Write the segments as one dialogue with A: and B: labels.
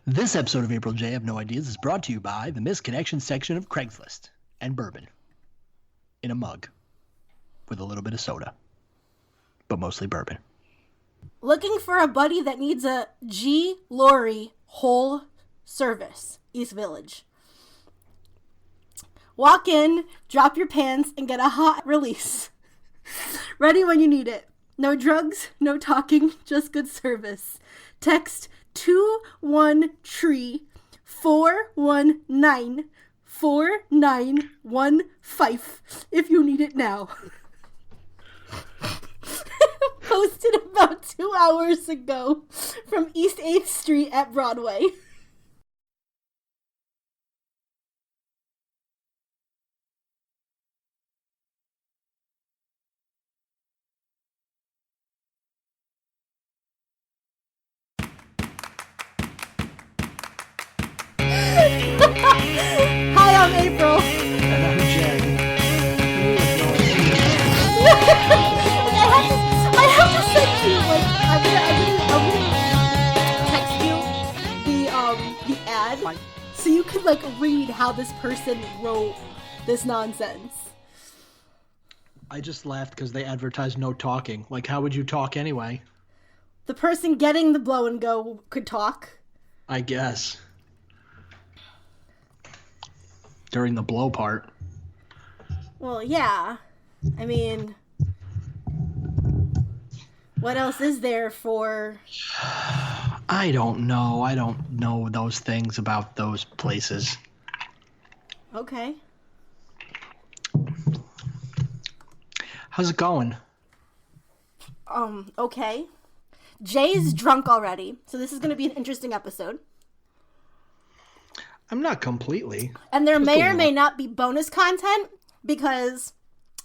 A: This episode of April J. Have No Ideas is brought to you by the Misconnection section of Craigslist and bourbon in a mug with a little bit of soda, but mostly bourbon.
B: Looking for a buddy that needs a G. Lori whole service, East Village. Walk in, drop your pants, and get a hot release. Ready when you need it. No drugs, no talking, just good service. Text 21tree 419 4915 if you need it now. Posted about 2 hours ago from East 8th Street at Broadway. Hi, I'm April.
A: And I'm Jay.
B: I have to send you, like, I'm gonna text you the ad so you can, like, read how this person wrote this nonsense.
A: I just laughed because they advertised no talking. Like, how would you talk anyway?
B: The person getting the blow and go could talk.
A: I guess. During the blow part.
B: Well, yeah. I mean, what else is there for?
A: I don't know. I don't know those things about those places.
B: Okay.
A: How's it going?
B: Okay. Jay's drunk already, so this is going to be an interesting episode.
A: I'm not completely.
B: And there may or may not be bonus content because,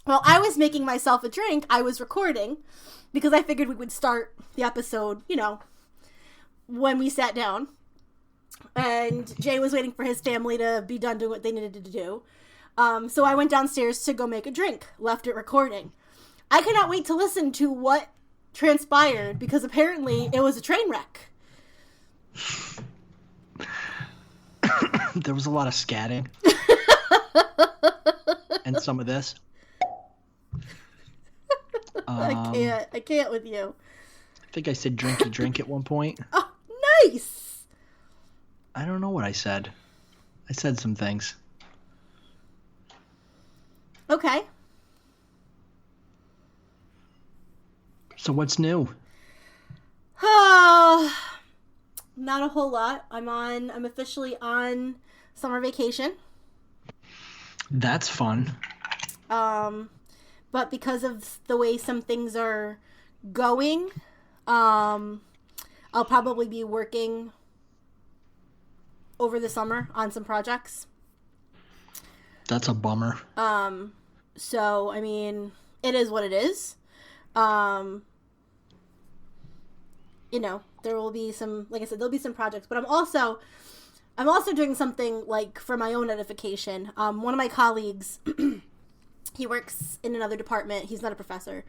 B: while I was making myself a drink, I was recording because I figured we would start the episode, you know, when we sat down. And Jay was waiting for his family to be done doing what they needed to do. So I went downstairs to go make a drink, left it recording. I cannot wait to listen to what transpired because apparently it was a train wreck.
A: There was a lot of scatting. And some of this.
B: I can't with you.
A: I think I said drinky drink at one point.
B: Oh, nice!
A: I don't know what I said. I said some things.
B: Okay.
A: So what's new?
B: Not a whole lot. I'm officially on summer vacation.
A: That's fun.
B: But because of the way some things are going, I'll probably be working over the summer on some projects.
A: That's a bummer.
B: So, I mean, it is what it is. You know, there will be some, like I said, there'll be some projects, but I'm also doing something like for my own edification. One of my colleagues, he works in another department. He's not a professor.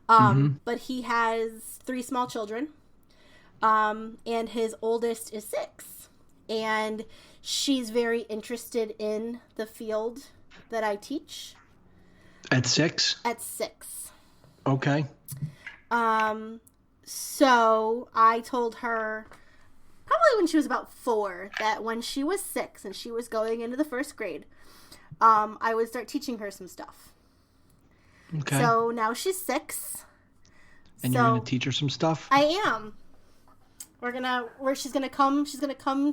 B: But he has 3 small children. And his oldest is 6. And she's very interested in the field that I teach.
A: At 6?
B: At 6.
A: Okay.
B: So I told her probably when she was about 4 that when she was 6 and she was going into the 1st grade, I would start teaching her some stuff.
A: Okay.
B: So now she's 6.
A: And you're going to teach her some stuff?
B: I am. She's gonna come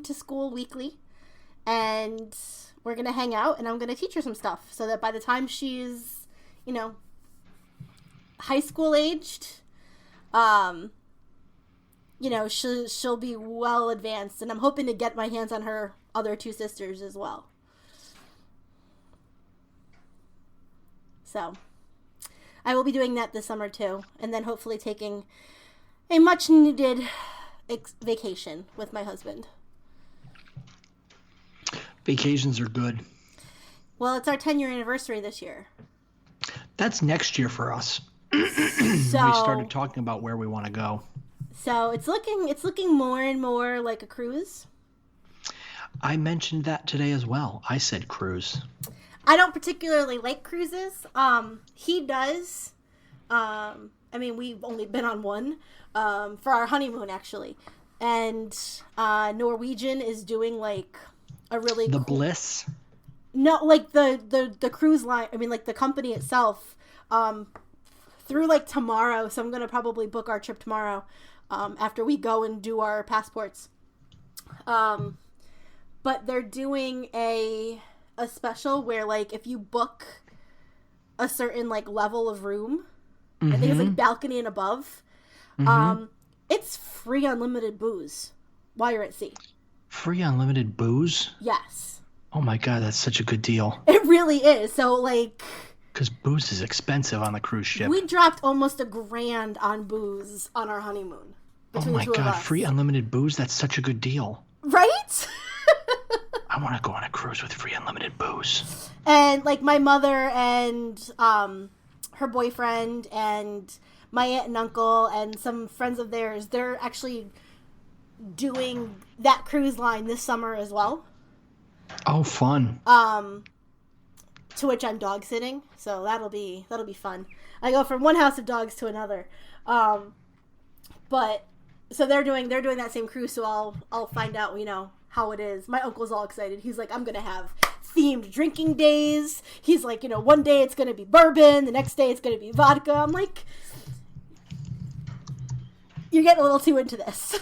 B: to school weekly, and we're gonna hang out, and I'm gonna teach her some stuff so that by the time she's, you know, high school aged, you know, she'll be well advanced, and I'm hoping to get my hands on her other 2 sisters as well. So, I will be doing that this summer too, and then hopefully taking a much needed vacation with my husband.
A: Vacations are good.
B: Well, it's our 10-year anniversary this year.
A: That's next year for us. We started talking about where we want to go.
B: So it's looking more and more like a cruise.
A: I mentioned that today as well. I said cruise.
B: I don't particularly like cruises. He does. I mean, we've only been on one for our honeymoon, actually. And Norwegian is doing, like, a really
A: The
B: cool...
A: Bliss?
B: No, like, the cruise line, I mean, like, the company itself, through, like, tomorrow, so I'm going to probably book our trip tomorrow after we go and do our passports. But they're doing a special where, like, if you book a certain, like, level of room, I think it's, like, balcony and above, it's free unlimited booze while you're at sea.
A: Free unlimited booze?
B: Yes.
A: Oh my god, that's such a good deal.
B: It really is. So, like...
A: Because booze is expensive on the cruise ship.
B: We dropped almost $1,000 on booze on our honeymoon.
A: Oh my god, free unlimited booze? That's such a good deal.
B: Right?
A: I want to go on a cruise with free unlimited booze.
B: And, like, my mother and her boyfriend and my aunt and uncle and some friends of theirs, they're actually doing that cruise line this summer as well.
A: Oh, fun.
B: To which I'm dog sitting, so that'll be fun. I go from one house of dogs to another. But so they're doing that same cruise, so I'll find out, you know, how it is. My uncle's all excited. He's like, I'm gonna have themed drinking days. He's like, you know, one day it's gonna be bourbon, the next day it's gonna be vodka. I'm like, you're getting a little too into this.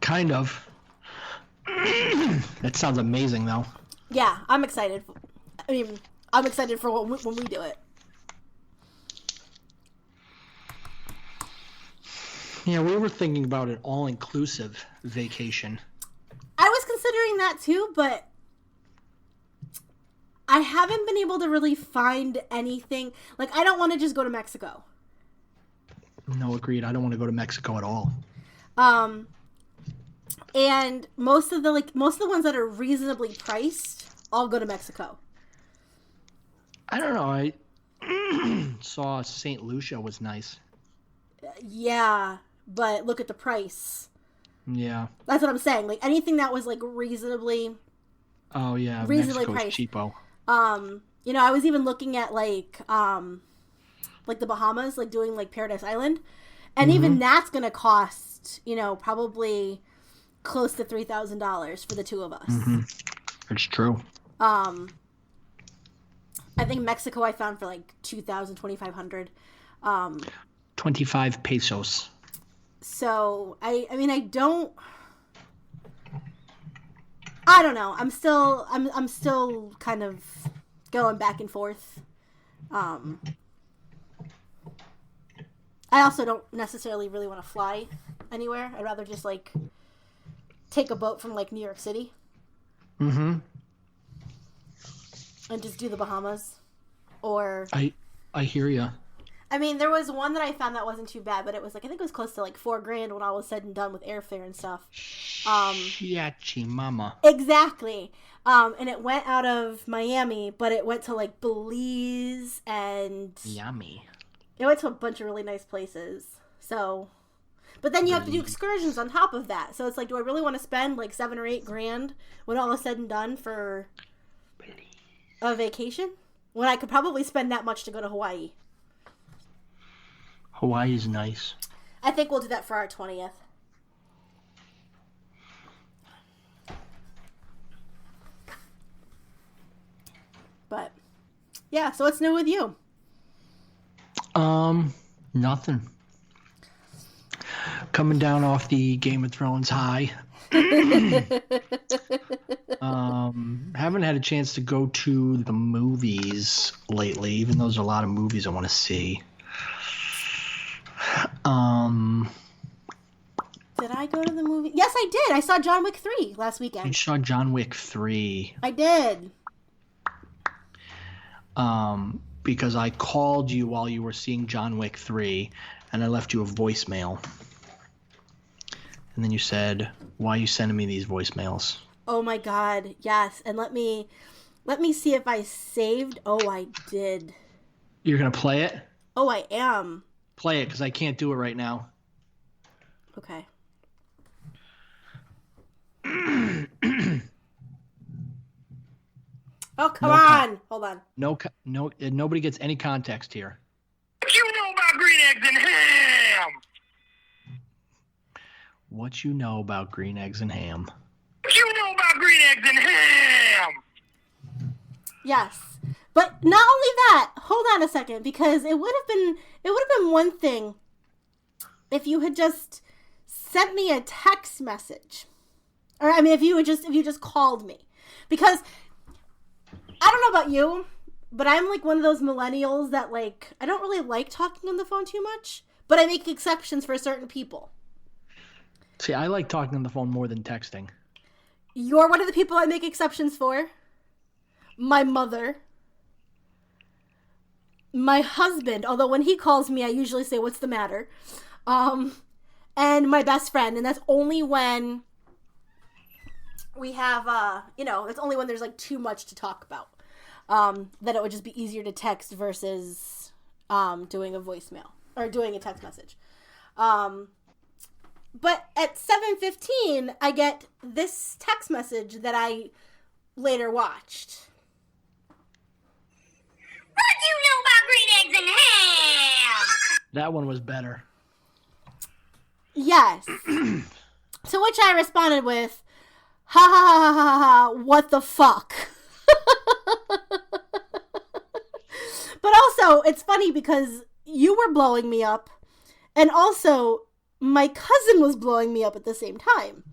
A: Kind of. That sounds amazing, though.
B: Yeah, I'm excited. I mean, I'm excited for when we do it.
A: Yeah, we were thinking about an all-inclusive vacation.
B: I was considering that too, but I haven't been able to really find anything. Like, I don't want to just go to Mexico.
A: No, agreed. I don't want to go to Mexico at all.
B: And most of the ones that are reasonably priced all go to Mexico.
A: I don't know. I saw St. Lucia was nice.
B: Yeah, but look at the price.
A: Yeah.
B: That's what I'm saying. Like, anything that was, like, reasonably...
A: Oh, yeah.
B: Reasonably
A: Mexico's
B: priced.
A: cheapo.
B: You know, I was even looking at, like the Bahamas, like, doing, like, Paradise Island. And even that's going to cost, you know, probably close to $3,000 for the two of us.
A: It's true.
B: I think Mexico I found for, like, $2,000, $2,500.
A: 25 pesos.
B: So, I mean, I don't know. I'm still kind of going back and forth. I also don't necessarily really want to fly anywhere. I'd rather just, like, take a boat from, like, New York City. And just do the Bahamas. Or...
A: I hear ya.
B: I mean, there was one that I found that wasn't too bad, but it was, like, I think it was close to, like, $4,000 when all was said and done with airfare and stuff.
A: Yachi mama.
B: Exactly. And it went out of Miami, but it went to, like, Belize and...
A: Yummy.
B: It went to a bunch of really nice places. So... But then you have to do excursions on top of that. So it's like, do I really want to spend, like, $7,000 or $8,000 when all is said and done for a vacation? When I could probably spend that much to go to Hawaii.
A: Hawaii is nice.
B: I think we'll do that for our 20th. But, yeah, so what's new with you?
A: Nothing. Coming down off the Game of Thrones high. Haven't had a chance to go to the movies lately, even though there's a lot of movies I want to see.
B: Did I go to the movie? Yes, I did. I saw John Wick 3 last weekend.
A: You saw John Wick 3.
B: I did.
A: Because I called you while you were seeing John Wick 3, and I left you a voicemail. And then you said, why are you sending me these voicemails?
B: Oh my god, yes. And let me see if I saved. Oh, I did.
A: You're going to play it?
B: Oh, I am.
A: Play it, because I can't do it right now.
B: Okay. Oh, come on. Hold on.
A: Nobody gets any context here.
C: What you know about green eggs and ham?
A: What you know about green eggs and ham?
C: What you know about green eggs and ham?
B: Yes. But not only that, hold on a second, because it would have been one thing if you had just sent me a text message. Or I mean if you just called me. Because I don't know about you, but I'm like one of those millennials that like I don't really like talking on the phone too much, but I make exceptions for certain people.
A: See, I like talking on the phone more than texting.
B: You're one of the people I make exceptions for. My mother. My husband, although when he calls me, I usually say, "What's the matter?" And my best friend, and that's only when we have, that's only when there's like too much to talk about. That it would just be easier to text versus doing a voicemail or doing a text message. But at 7:15, I get this text message that I later watched.
C: What do you know about green eggs and ham?
A: That one was better.
B: Yes. To which I responded with, ha ha ha ha ha ha, what the fuck? But also, it's funny because you were blowing me up, and also my cousin was blowing me up at the same time.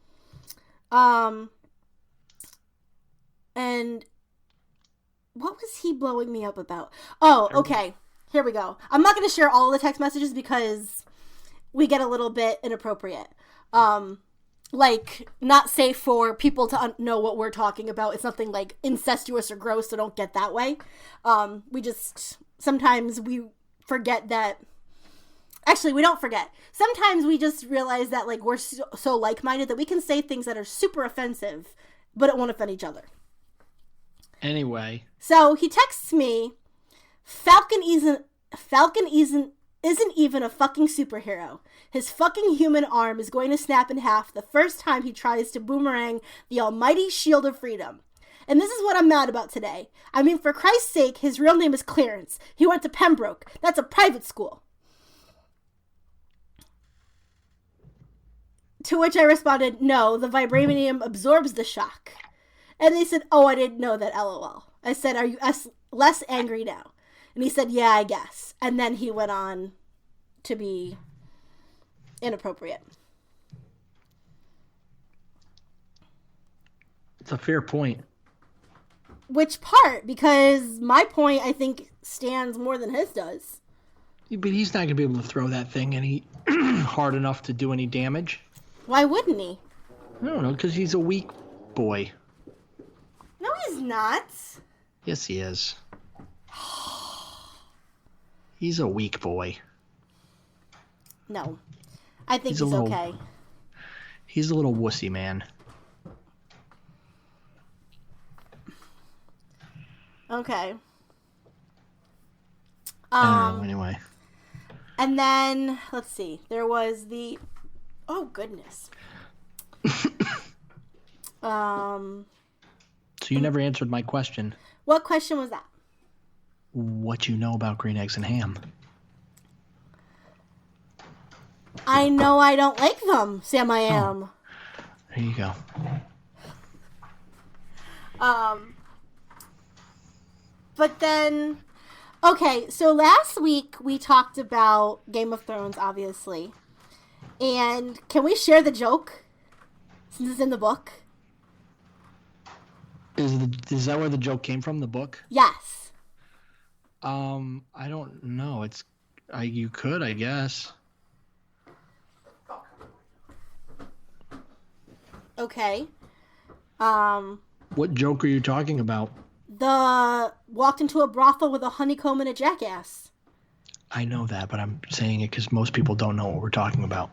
B: And what was he blowing me up about? Oh, okay. Here we go. I'm not going to share all the text messages because we get a little bit inappropriate. Like, not safe for people to know what we're talking about. It's nothing like incestuous or gross, so don't get that way. Sometimes we forget that. Actually, we don't forget. Sometimes we just realize that, like, we're so like-minded that we can say things that are super offensive, but it won't offend each other.
A: Anyway.
B: So he texts me, Falcon isn't even a fucking superhero. His fucking human arm is going to snap in half the first time he tries to boomerang the almighty shield of freedom. And this is what I'm mad about today. I mean, for Christ's sake, his real name is Clarence. He went to Pembroke. That's a private school. To which I responded, no, the vibranium absorbs the shock. And they said, oh, I didn't know that, LOL. I said, are you less angry now? And he said, yeah, I guess. And then he went on to be inappropriate.
A: It's a fair point.
B: Which part? Because my point, I think, stands more than his does.
A: But he's not going to be able to throw that thing any hard enough to do any damage.
B: Why wouldn't he?
A: I don't know, because he's a weak boy.
B: No, he's not.
A: Yes, he is. He's a weak boy.
B: No. I think he's okay.
A: He's a little wussy man.
B: Okay.
A: Anyway.
B: And then, let's see. There was the... Oh, goodness.
A: So you never answered my question.
B: What question was that?
A: What you know about green eggs and ham?
B: I know I don't like them, Sam I am.
A: Oh, there you go.
B: But then... Okay, so last week we talked about Game of Thrones, obviously. And can we share the joke? Since it's in the book.
A: Is that where the joke came from, the book?
B: Yes.
A: I don't know. You could, I guess.
B: Okay.
A: What joke are you talking about?
B: Walked into a brothel with a honeycomb and a jackass.
A: I know that, but I'm saying it because most people don't know what we're talking about.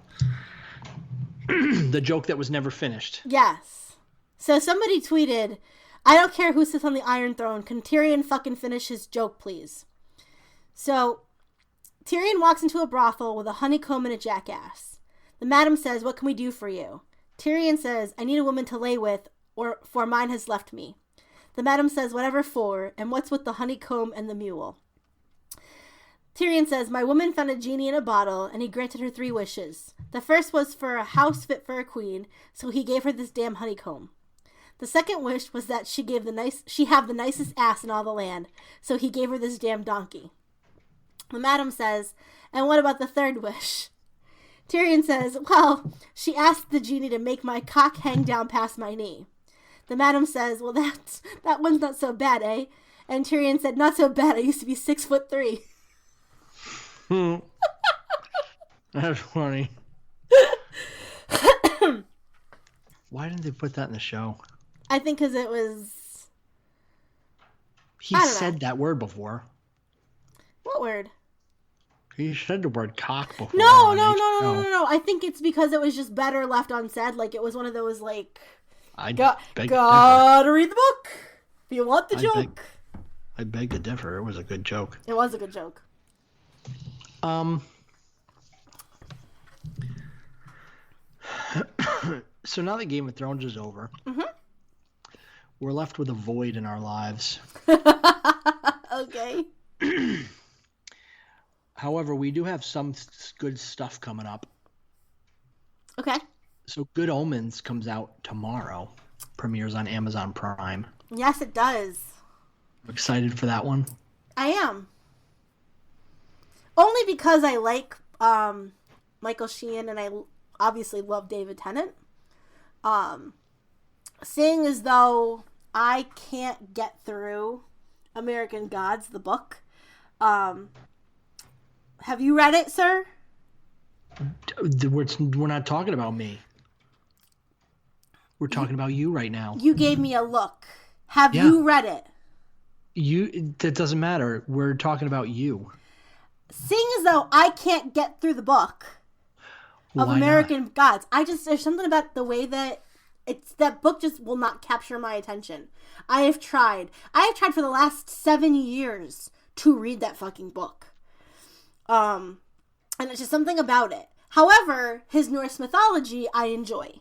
A: The joke that was never finished.
B: Yes. So somebody tweeted, I don't care who sits on the Iron Throne. Can Tyrion fucking finish his joke, please? So, Tyrion walks into a brothel with a honeycomb and a jackass. The madam says, what can we do for you? Tyrion says, I need a woman to lay with, for mine has left me. The madam says, whatever for, and what's with the honeycomb and the mule? Tyrion says, my woman found a genie in a bottle, and he granted her 3 wishes. The first was for a house fit for a queen, so he gave her this damn honeycomb. The second wish was that she have the nicest ass in all the land, so he gave her this damn donkey. The madam says, and what about the third wish? Tyrion says, well, she asked the genie to make my cock hang down past my knee. The madam says, well, that one's not so bad, eh? And Tyrion said, not so bad, I used to be 6'3".
A: That's funny. Why didn't they put that in the show?
B: I think because it was...
A: He said that word before.
B: What word?
A: He said the word cock before.
B: No. I think it's because it was just better left unsaid. Like, it was one of those, like... Gotta read the book if you want the joke.
A: I beg to differ. It was a good joke.
B: It was a good joke.
A: So now that Game of Thrones is over, we're left with a void in our lives.
B: Okay.
A: However, we do have some good stuff coming up.
B: Okay.
A: So Good Omens comes out tomorrow. Premieres on Amazon Prime.
B: Yes, it does.
A: I'm excited for that one. I
B: am. Only because I like Michael Sheen and I obviously love David Tennant. Seeing as though I can't get through American Gods, the book. Have you read it, sir?
A: We're not talking about me. We're talking about you right now.
B: You gave me a look. Have you read it?
A: That doesn't matter. We're talking about you.
B: Seeing as though I can't get through the book of American Gods, there's something about the way that that book just will not capture my attention. I have tried for the last 7 years to read that fucking book. And it's just something about it. However, his Norse mythology I enjoy.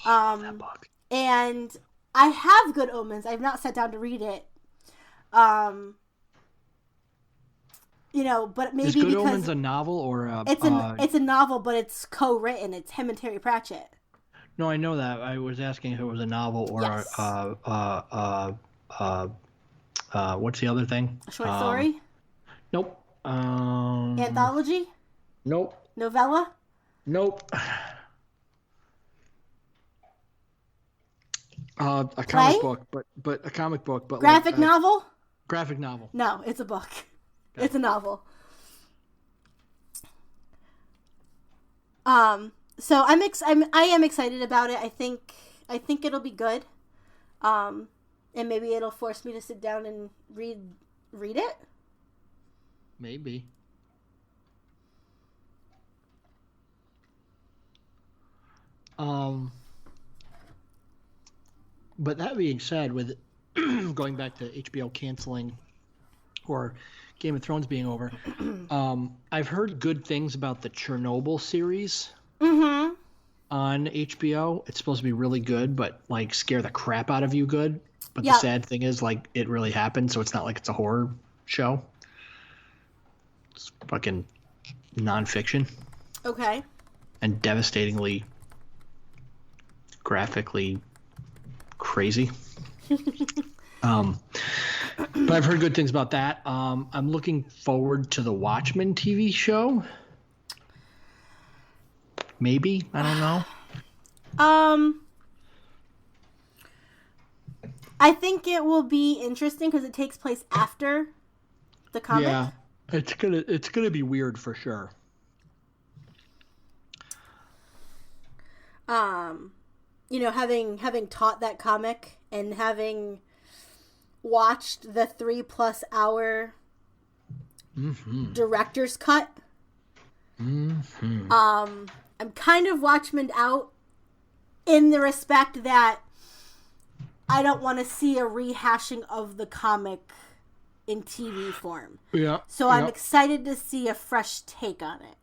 A: That book.
B: And I have Good Omens. I've not sat down to read it. But maybe
A: is Good
B: because
A: Omens a novel or
B: it's a novel, but it's co-written. It's him and Terry Pratchett.
A: No, I know that. I was asking if it was a novel or what's the other thing?
B: A short story?
A: Nope.
B: Anthology?
A: Nope.
B: Novella?
A: Nope. A comic book, but a comic book, but
B: graphic novel?
A: Graphic novel.
B: No, it's a book. Okay. It's a novel. So I am excited about it. I think it'll be good. And maybe it'll force me to sit down and read it.
A: Maybe. But that being said, with going back to HBO canceling or Game of Thrones being over, I've heard good things about the Chernobyl series on HBO. It's supposed to be really good, but like scare the crap out of you good. But the sad thing is, like, it really happened, so it's not like it's a horror show. It's fucking nonfiction.
B: Okay.
A: And devastatingly, graphically crazy. But I've heard good things about that. I'm looking forward to the Watchmen TV show. Maybe. I don't know.
B: I think it will be interesting because it takes place after the comic.
A: Yeah, it's gonna be weird for sure.
B: Having taught that comic and having watched the 3+ hour director's cut, I'm kind of Watchmen'd out in the respect that I don't want to see a rehashing of the comic in TV form.
A: Yeah.
B: So I'm excited to see a fresh take on it.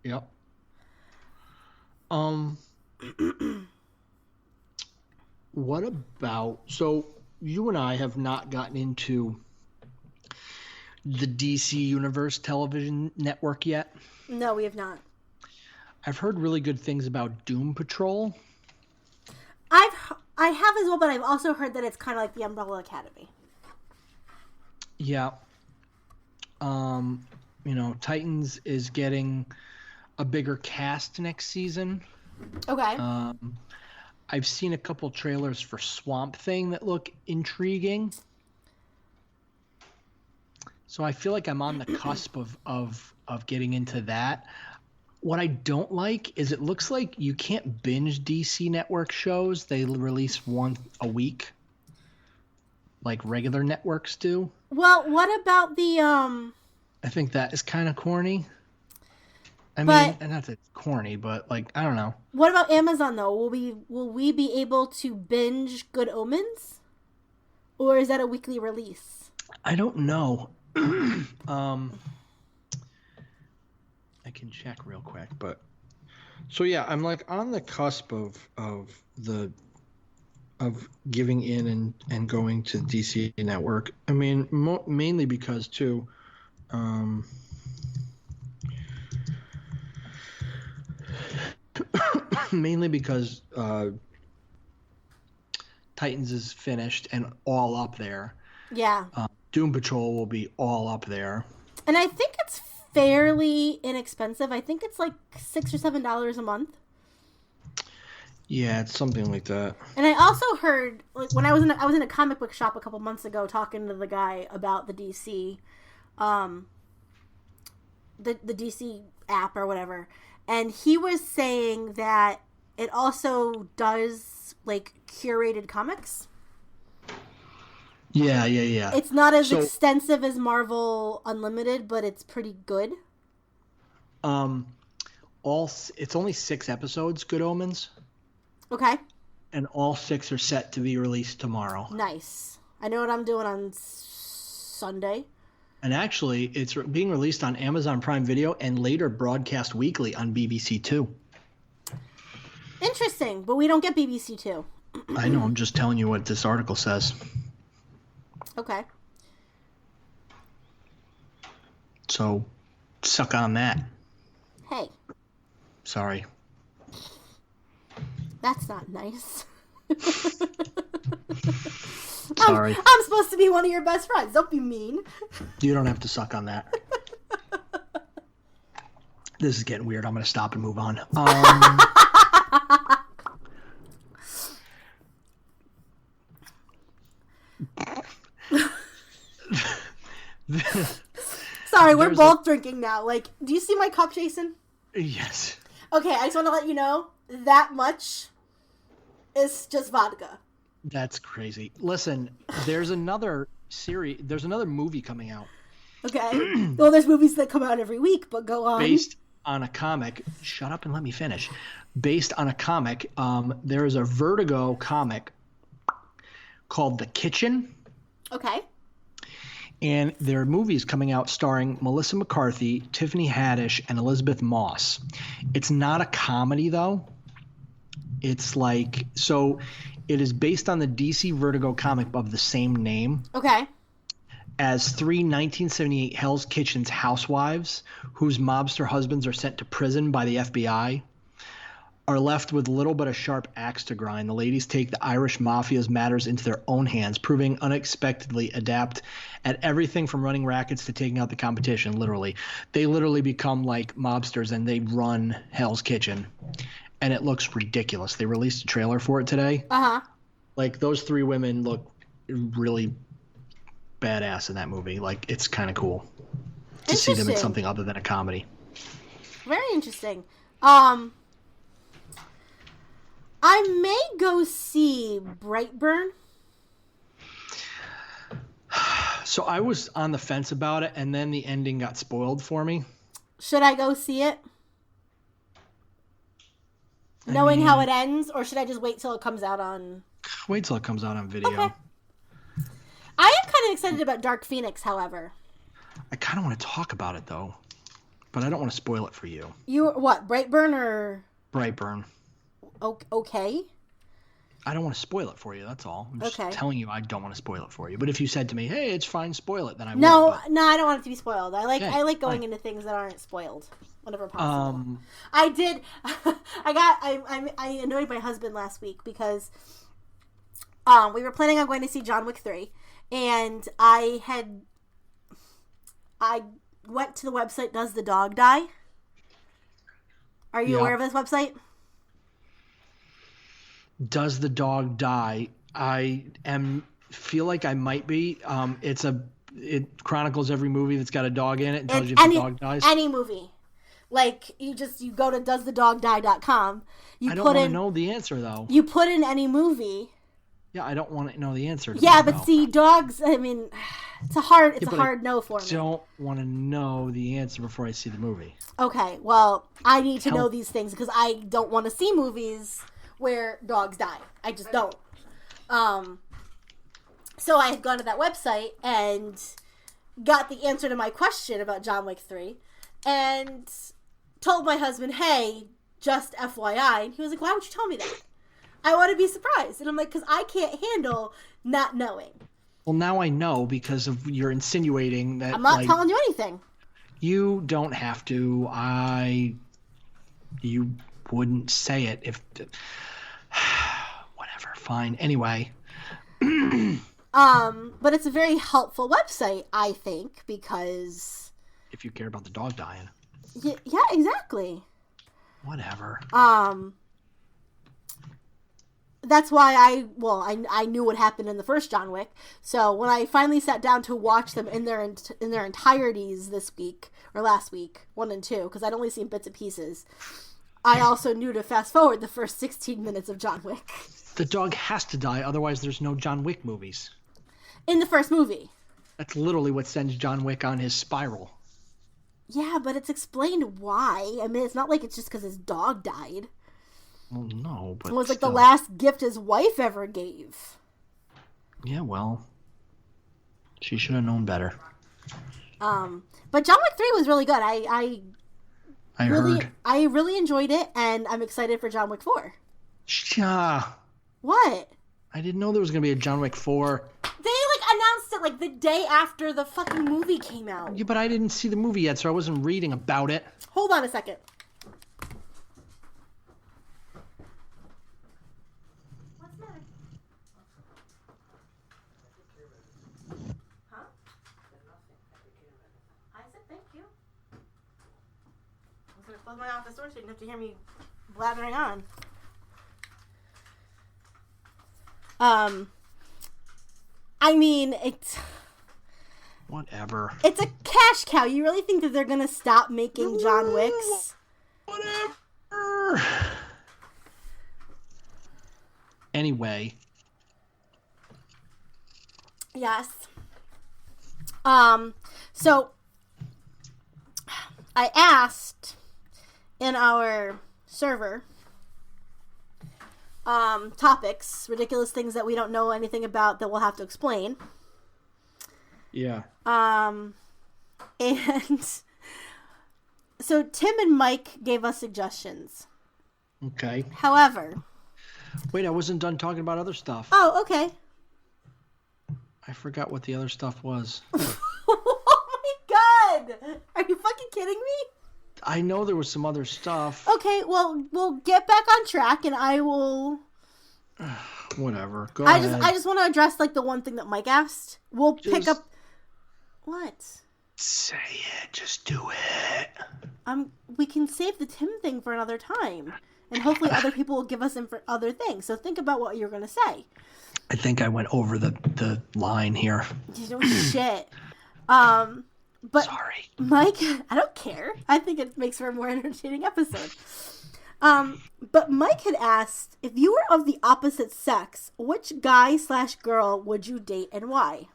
A: Yep. What about... So, you and I have not gotten into the DC Universe television network yet.
B: No, we have not.
A: I've heard really good things about Doom Patrol.
B: I have as well, but I've also heard that it's kind of like the Umbrella Academy.
A: Yeah. Titans is getting a bigger cast next season.
B: Okay.
A: I've seen a couple trailers for Swamp Thing that look intriguing. So I feel like I'm on the cusp of getting into that. What I don't like is it looks like you can't binge DC Network shows. They release one a week, like regular networks do.
B: Well, what about the
A: I think that is kind of corny. I
B: But-
A: mean, not that it's corny, but like I don't know.
B: What about Amazon though? Will we be able to binge Good Omens, or is that a weekly release?
A: I don't know. I can check real quick, but so yeah, I'm like on the cusp of giving in and going to DC Network. I mean, mainly because too. Mainly because Titans is finished and all up there.
B: Yeah.
A: Doom Patrol will be all up there.
B: And I think it's fairly inexpensive. I think it's like $6 or $7 a month.
A: Yeah, it's something like that.
B: And I also heard, like, when I was in a comic book shop a couple months ago talking to the guy about the DC, the DC app or whatever, and he was saying that it also does like curated comics.
A: Yeah.
B: It's not as extensive as Marvel Unlimited, but it's pretty good.
A: It's only 6 episodes, Good Omens.
B: Okay.
A: And all 6 are set to be released tomorrow.
B: Nice. I know what I'm doing on Sunday.
A: And actually, it's being released on Amazon Prime Video and later broadcast weekly on BBC Two.
B: Interesting, but we don't get BBC Two.
A: I know, I'm just telling you what this article says.
B: Okay.
A: So, suck on that.
B: Hey,
A: Sorry.
B: that's not nice.
A: Sorry.
B: I'm supposed to be one of your best friends. Don't be mean.
A: You don't have to suck on that. This is getting weird. I'm going to stop and move on.
B: Sorry, we're
A: There's
B: both drinking now. Like, do you see my cup, Jason?
A: Yes.
B: Okay, I just want to let you know that much is just vodka.
A: That's crazy. Listen, there's another movie coming out
B: Okay. Well, there's movies that come out every week, but go on.
A: based on a comic. Shut up and let me finish. Based on a comic, there is a Vertigo comic called The Kitchen,
B: Okay.
A: and there are movies coming out starring Melissa McCarthy, Tiffany Haddish, and Elizabeth Moss. It's not a comedy though. It's like it is based on the DC Vertigo comic of the same name,
B: Okay.
A: as 3 1978 Hell's Kitchen's housewives, whose mobster husbands are sent to prison by the FBI, are left with little but a sharp axe to grind. The ladies take the Irish mafia's matters into their own hands, proving unexpectedly adept at everything from running rackets to taking out the competition, literally. They literally become like mobsters and they run Hell's Kitchen. And it looks ridiculous. They released a trailer for it today.
B: Uh-huh.
A: Like, those 3 women look really badass in that movie. Like, it's kind of cool to see them in
B: Interesting.
A: something other than a comedy.
B: Very interesting. I may go see Brightburn.
A: So I was on the fence about it, and then the ending got spoiled for me.
B: Should I go see it? Knowing how it ends, or should I just wait till it comes out on...
A: Wait till it comes out on video.
B: Okay. I am kind of excited about Dark Phoenix, however.
A: I kind of want to talk about it, though. But I don't want to spoil it for you.
B: You, what, Brightburn or...
A: Brightburn.
B: Okay?
A: I don't want to spoil it for you. That's all. I'm just
B: Okay.
A: telling you I don't want to spoil it for you. But if you said to me, "Hey, it's fine, spoil it," then I would.
B: No,
A: But,
B: no, I don't want it to be spoiled. I like
A: Okay,
B: going
A: fine.
B: into things that aren't spoiled whenever possible. I did. I annoyed my husband last week because we were planning on going to see John Wick 3, and I went to the website Does the Dog Die? Are you
A: Yeah.
B: aware of this website?
A: Does the dog die? Feel like I might be. It chronicles every movie that's got a dog in it and tells you if the dog dies.
B: Any movie. Like, you go to doesthedogdie.com.
A: I don't want to know the answer though.
B: You put in any movie.
A: Yeah, I don't want to know the answer.
B: Yeah,
A: that,
B: but
A: though.
B: see, dogs, I mean, it's a hard no for me.
A: I don't want to know the answer before I see the movie.
B: Okay, well, I need to know these things because I don't want to see movies where dogs die. I just don't. So I had gone to that website and got the answer to my question about John Wick 3 and told my husband, hey, just FYI. And he was like, why would you tell me that? I want to be surprised. And I'm like, because I can't handle not knowing.
A: Well, now I know because of you're insinuating that.
B: I'm not telling you anything.
A: You don't have to. You wouldn't say it if. Whatever. Fine. Anyway.
B: But it's a very helpful website, I think, because.
A: If you care about the dog dying.
B: Yeah, exactly.
A: Whatever.
B: That's why I knew what happened in the first John Wick. So when I finally sat down to watch them in their entireties this week or last week, 1 and 2, because I'd only seen bits and pieces, I also knew to fast forward the first 16 minutes of John Wick.
A: The dog has to die, otherwise there's no John Wick movies.
B: In the first movie.
A: That's literally what sends John Wick on his spiral.
B: Yeah, but it's explained why. I mean, it's not like it's just because his dog died.
A: Well, no, but
B: It was like
A: still.
B: the last gift his wife ever gave.
A: Yeah, well, she should have known better.
B: But John Wick 3 was really good. I
A: heard.
B: I really enjoyed it, and I'm excited for John Wick 4.
A: Yeah.
B: What?
A: I didn't know there was going to be a John Wick 4.
B: They, announced it, the day after the fucking movie came out.
A: Yeah, but I didn't see the movie yet, so I wasn't reading about it.
B: Hold on a second. What's the matter? Huh? I said thank you. I was going to close my office door so you didn't have to hear me blathering on. I mean, it's
A: Whatever.
B: a cash cow. You really think that they're gonna stop making John Wicks?
A: Whatever. Anyway.
B: Yes. So I asked in our server topics, ridiculous things that we don't know anything about that we'll have to explain.
A: Yeah.
B: And so Tim and Mike gave us suggestions.
A: Okay.
B: However,
A: Wait, I wasn't done talking about other stuff.
B: oh, okay.
A: I forgot what the other stuff was.
B: Oh my god! Are you fucking kidding me?
A: I know there was some other stuff.
B: Okay, well, we'll get back on track, and I will.
A: Whatever. Go
B: I
A: ahead.
B: just want to address the one thing that Mike asked. We'll pick up. What?
A: Say it. Just do it.
B: We can save the Tim thing for another time, and hopefully other people will give us other things. So think about what you're gonna say.
A: I think I went over the line here.
B: You know, shit. But
A: Sorry.
B: Mike, I don't care. I think it makes for a more entertaining episode. But Mike had asked, if you were of the opposite sex, which guy/girl would you date and why?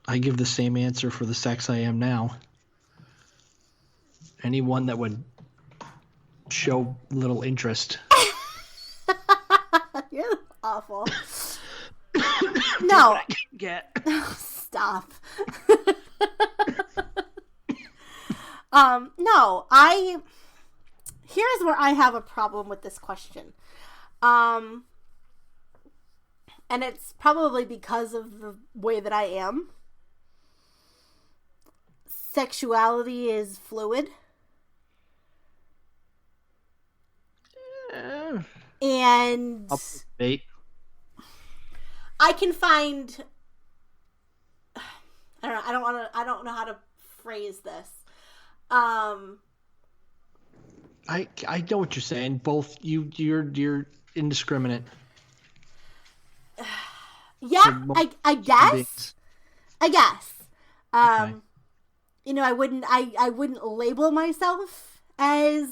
A: I give the same answer for the sex I am now. Anyone that would show little interest.
B: You're awful. No.
A: I can get.
B: Stop. No, here's where I have a problem with this question. And it's probably because of the way that I am. Sexuality is fluid. And
A: Debate.
B: I can find, I don't know how to phrase this.
A: I know what you're saying. Both you're indiscriminate.
B: Yeah, I guess. I guess.
A: Okay.
B: You know, I wouldn't label myself as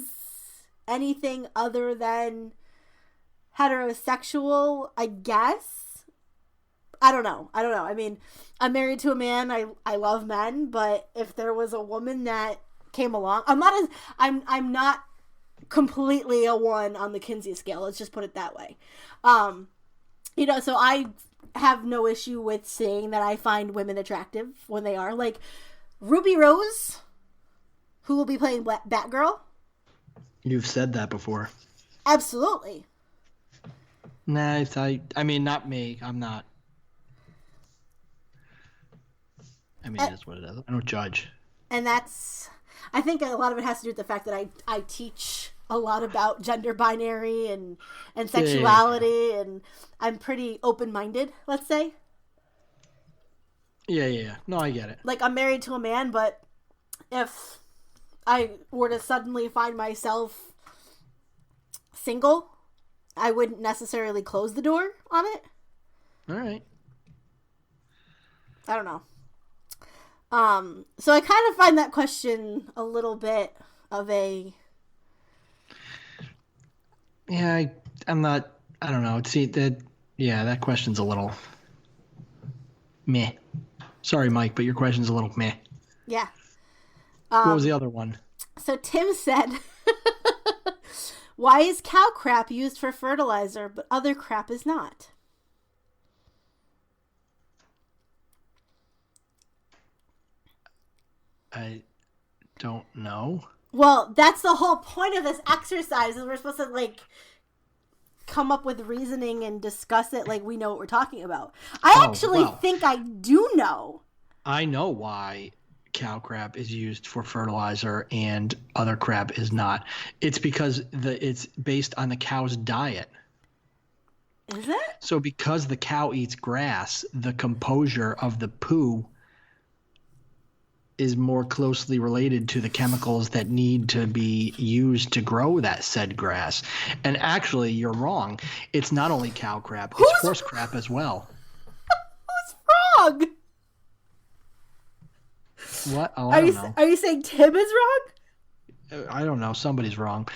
B: anything other than heterosexual, I guess. I don't know. I mean, I'm married to a man. I love men, but if there was a woman that came along, I'm not completely a 1 on the Kinsey scale. Let's just put it that way. You know, so I have no issue with saying that I find women attractive when they are. Like Ruby Rose, who will be playing Batgirl.
A: You've said that before.
B: Absolutely.
A: Nah, I mean, not me. I'm not. I mean, that's what it is. I don't judge.
B: And I think a lot of it has to do with the fact that I teach a lot about gender binary and sexuality, and I'm pretty open-minded, let's say.
A: Yeah. No, I get it.
B: Like, I'm married to a man, but if I were to suddenly find myself single, I wouldn't necessarily close the door on it.
A: All right.
B: I don't know. So I kind of find that question a little bit of a...
A: Yeah, I'm not... I don't know. See, that question's a little... meh. Sorry, Mike, but your question's a little meh.
B: Yeah.
A: What was the other one?
B: So Tim said, why is cow crap used for fertilizer, but other crap is not?
A: I don't know.
B: Well, that's the whole point of this exercise, is we're supposed to, like, come up with reasoning and discuss it like we know what we're talking about. I actually think I do know.
A: I know why cow crap is used for fertilizer and other crap is not. It's because it's based on the cow's diet.
B: Is it?
A: So because the cow eats grass, the composure of the poo is more closely related to the chemicals that need to be used to grow that said grass. And actually, you're wrong. It's not only cow crap, it's horse crap as well.
B: Who's wrong?
A: What? Oh, I don't know.
B: Are you saying Tim is wrong?
A: I don't know. Somebody's wrong.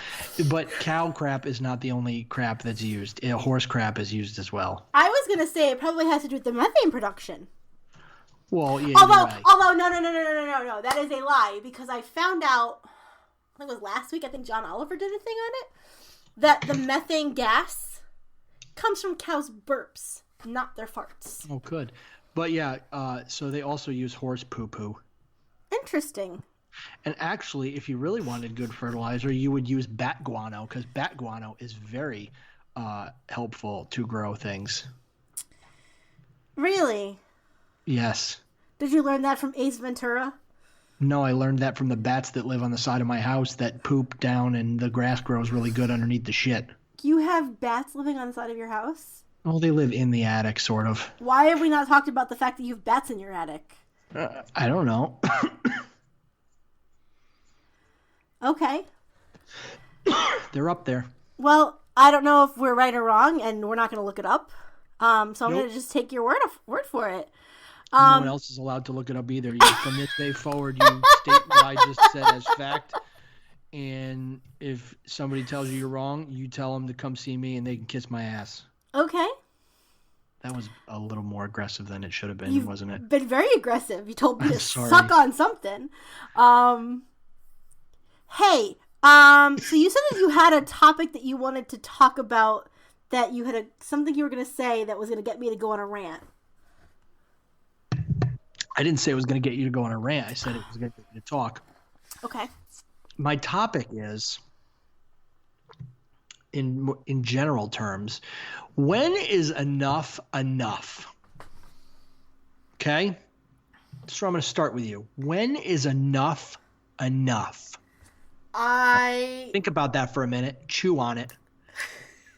A: But cow crap is not the only crap that's used. Horse crap is used as well.
B: I was going to say it probably has to do with the methane production.
A: Well, yeah.
B: Although, no, that is a lie, because I found out, I think it was last week, I think John Oliver did a thing on it, that the methane gas comes from cows' burps, not their farts.
A: Oh, good. But yeah, so they also use horse poo-poo.
B: Interesting.
A: And actually, if you really wanted good fertilizer, you would use bat guano, because bat guano is very helpful to grow things.
B: Really?
A: Yes.
B: Did you learn that from Ace Ventura?
A: No, I learned that from the bats that live on the side of my house that poop down and the grass grows really good underneath the shit.
B: You have bats living on the side of your house?
A: Oh, they live in the attic, sort of.
B: Why have we not talked about the fact that you have bats in your attic?
A: I don't know.
B: Okay.
A: They're up there.
B: Well, I don't know if we're right or wrong, and we're not going to look it up. So I'm going to just take your word for it.
A: No one else is allowed to look it up either. From this day forward, you state what I just said as fact. And if somebody tells you you're wrong, you tell them to come see me and they can kiss my ass.
B: Okay.
A: That was a little more aggressive than it should have been, wasn't it?
B: Been very aggressive. You told me to
A: sorry.
B: suck on something. Hey, so you said that you had a topic that you wanted to talk about, that you had something you were going to say that was going to get me to go on a rant.
A: I didn't say it was going to get you to go on a rant. I said it was going to get you to talk.
B: Okay.
A: My topic is in general terms. When is enough enough? Okay? So I'm going to start with you. When is enough enough? Think about that for a minute. Chew on it.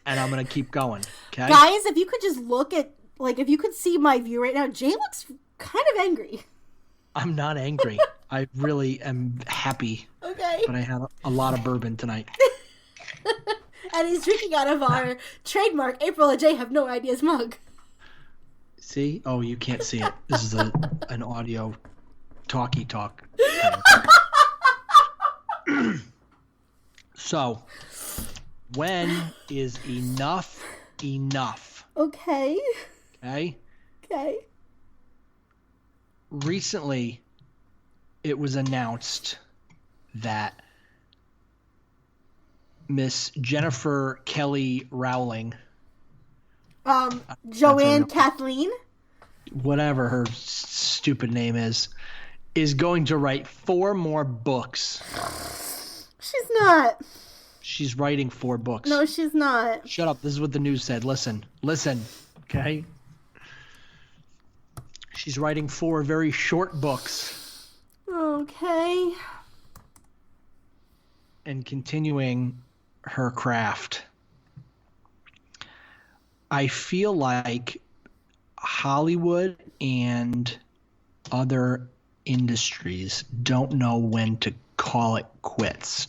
A: And I'm going to keep going. Okay?
B: Guys, if you could just look at, like, if you could see my view right now, Jay looks kind of angry.
A: I'm not angry. I really am happy.
B: Okay.
A: But I had a lot of bourbon tonight.
B: And he's drinking out of our trademark April and Jay Have No Ideas mug.
A: See? Oh, you can't see it. This is an audio talk. So, when is enough enough?
B: Okay.
A: Okay?
B: Okay.
A: Recently, it was announced that Miss Jennifer Kelly Rowling,
B: Joanne Kathleen,
A: whatever her stupid name is going to write 4 more books.
B: She's not.
A: She's writing 4 books.
B: No, she's not.
A: Shut up. This is what the news said. Listen. Okay? She's writing 4 very short books.
B: Okay.
A: And continuing her craft. I feel like Hollywood and other industries don't know when to call it quits.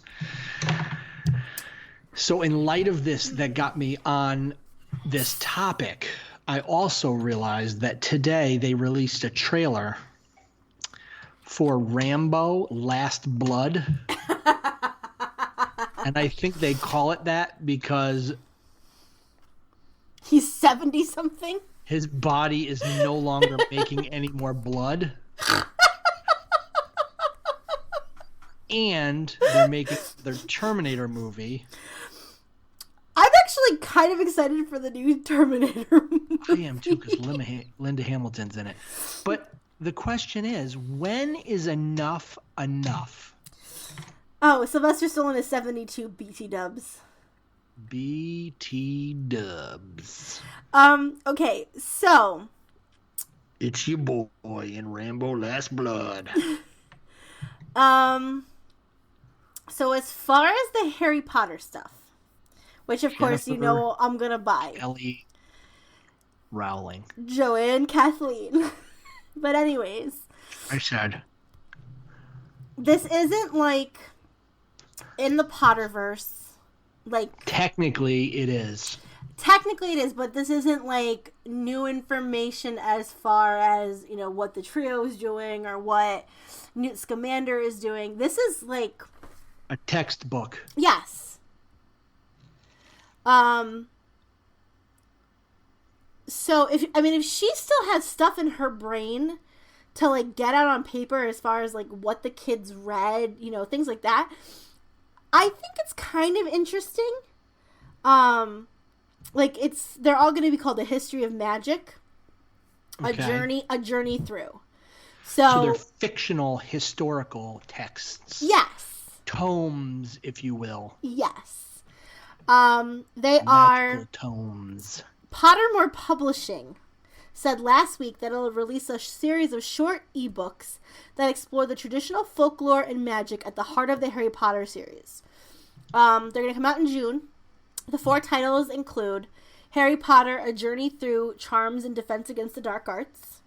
A: So in light of this that got me on this topic, I also realized that today they released a trailer for Rambo Last Blood. And I think they call it that because
B: he's 70-something.
A: His body is no longer making any more blood. And they're making their Terminator movie.
B: I'm actually kind of excited for the new Terminator movie.
A: I am too, because Linda Hamilton's in it. But the question is, when is enough enough?
B: Oh, Sylvester Stallone is 72 BT dubs.
A: BT dubs.
B: Okay, so
A: it's your boy in Rambo Last Blood.
B: So as far as the Harry Potter stuff, which of course you know I'm gonna buy.
A: Kelly Rowling.
B: Joanne Kathleen. But anyways.
A: I said.
B: This isn't like in the Potterverse. Like
A: technically it is.
B: Technically it is, but this isn't like new information as far as, you know, what the trio is doing or what Newt Scamander is doing. This is like
A: a textbook.
B: Yes. So if she still has stuff in her brain to like get out on paper as far as like what the kids read, you know, things like that, I think it's kind of interesting. Like they're all going to be called The History of Magic.
A: Okay.
B: A journey through. So
A: they're fictional historical texts.
B: Yes.
A: Tomes, if you will.
B: Yes. They are
A: tomes.
B: Pottermore Publishing said last week that it'll release a series of short ebooks that explore the traditional folklore and magic at the heart of the Harry Potter series. They're going to come out in June. The 4 titles include Harry Potter, A Journey Through Charms and Defense Against the Dark Arts.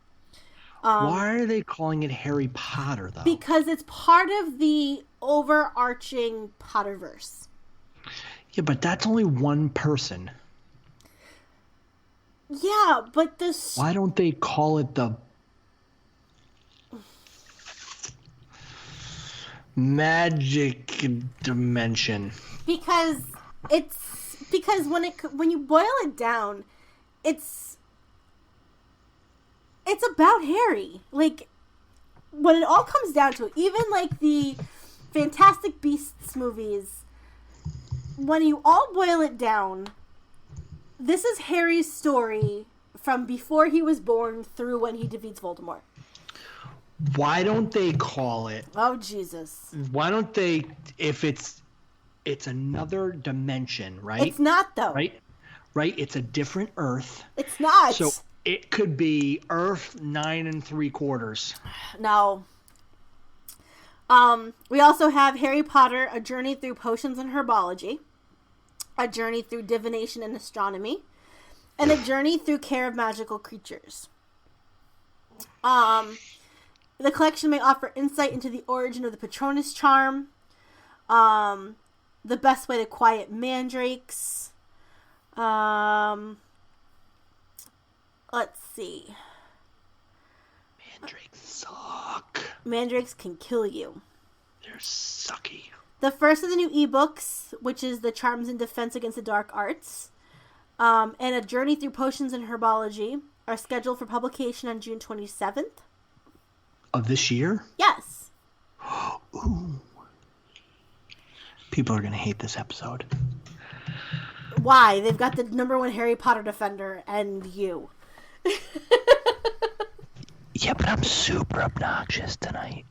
A: Why are they calling it Harry Potter, though?
B: Because it's part of the overarching Potterverse.
A: Yeah, but that's only one person.
B: Yeah, but this...
A: Why don't they call it the Magic Dimension?
B: Because when you boil it down, it's about Harry. Like, when it all comes down to it, even like the Fantastic Beasts movies, when you all boil it down, this is Harry's story from before he was born through when he defeats Voldemort.
A: Why don't they call it...
B: Oh, Jesus.
A: Why don't they, if it's it's another dimension, right?
B: It's not, though.
A: Right? It's a different Earth.
B: It's not.
A: So it could be Earth 9 3/4.
B: No. We also have Harry Potter, A Journey Through Potions and Herbology, A Journey Through Divination and Astronomy, and A Journey Through Care of Magical Creatures. The collection may offer insight into the origin of the Patronus charm, the best way to quiet mandrakes. Let's see.
A: Mandrakes suck.
B: Mandrakes can kill you.
A: They're sucky.
B: The first of the new ebooks, which is The Charms in Defense Against the Dark Arts, and A Journey Through Potions and Herbology, are scheduled for publication on June 27th.
A: Of this year?
B: Yes.
A: Ooh. People are going to hate this episode.
B: Why? They've got the #1 Harry Potter defender and you.
A: Yeah, but I'm super obnoxious tonight.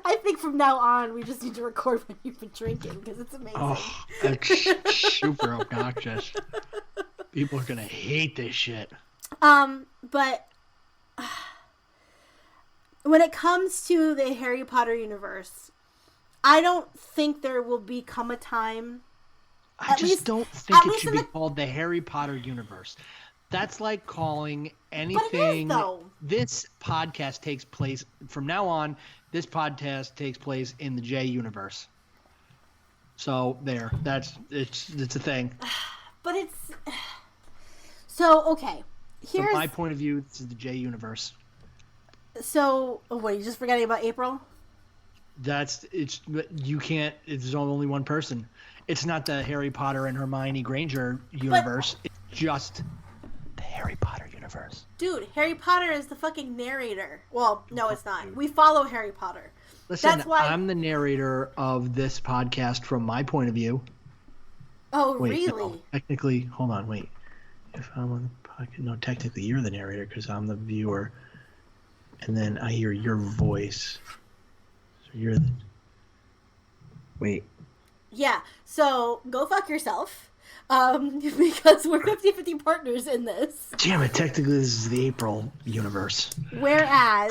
B: I think from now on we just need to record when you've been drinking because it's amazing.
A: Oh, that's super obnoxious. People are gonna hate this shit.
B: But when it comes to the Harry Potter universe, I don't think there will become a time.
A: I just don't think it should be called the Harry Potter universe. That's like calling anything.
B: But it is, though.
A: This podcast takes place from now on. This podcast takes place in the J universe. So there, it's a thing.
B: But it's so okay. Here's
A: from my point of view. This is the J universe.
B: So what? Are you just forgetting about April?
A: You can't. It's only one person. It's not the Harry Potter and Hermione Granger universe. It's just the Harry Potter universe.
B: Dude, Harry Potter is the fucking narrator. Well, no, it's not. We follow Harry Potter.
A: Listen,
B: that's why
A: I'm the narrator of this podcast from my point of view.
B: Oh,
A: wait,
B: really?
A: No, technically, hold on, wait. If I'm on the podcast, no, technically you're the narrator because I'm the viewer. And then I hear your voice. So you're the... Wait.
B: Yeah, so go fuck yourself. Because we're 50-50 partners in this.
A: Damn it, technically this is the April universe.
B: Whereas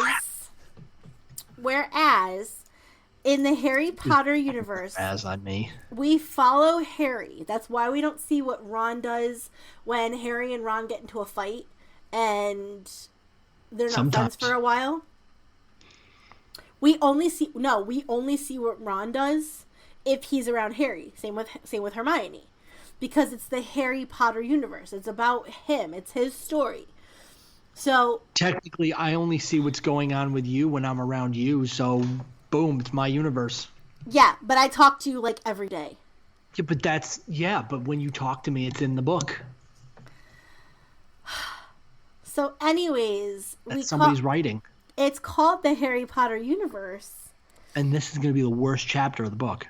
B: in the Harry Potter universe,
A: as on me,
B: we follow Harry. That's why we don't see what Ron does when Harry and Ron get into a fight and they're not friends for a while. We only see what Ron does if he's around Harry. Same with Hermione. Because it's the Harry Potter universe. It's about him. It's his story. So
A: technically I only see what's going on with you when I'm around you, so boom, it's my universe.
B: Yeah, but I talk to you like every day.
A: Yeah, but when you talk to me it's in the book.
B: So anyways,
A: somebody's writing.
B: It's called the Harry Potter universe.
A: And this is going to be the worst chapter of the book.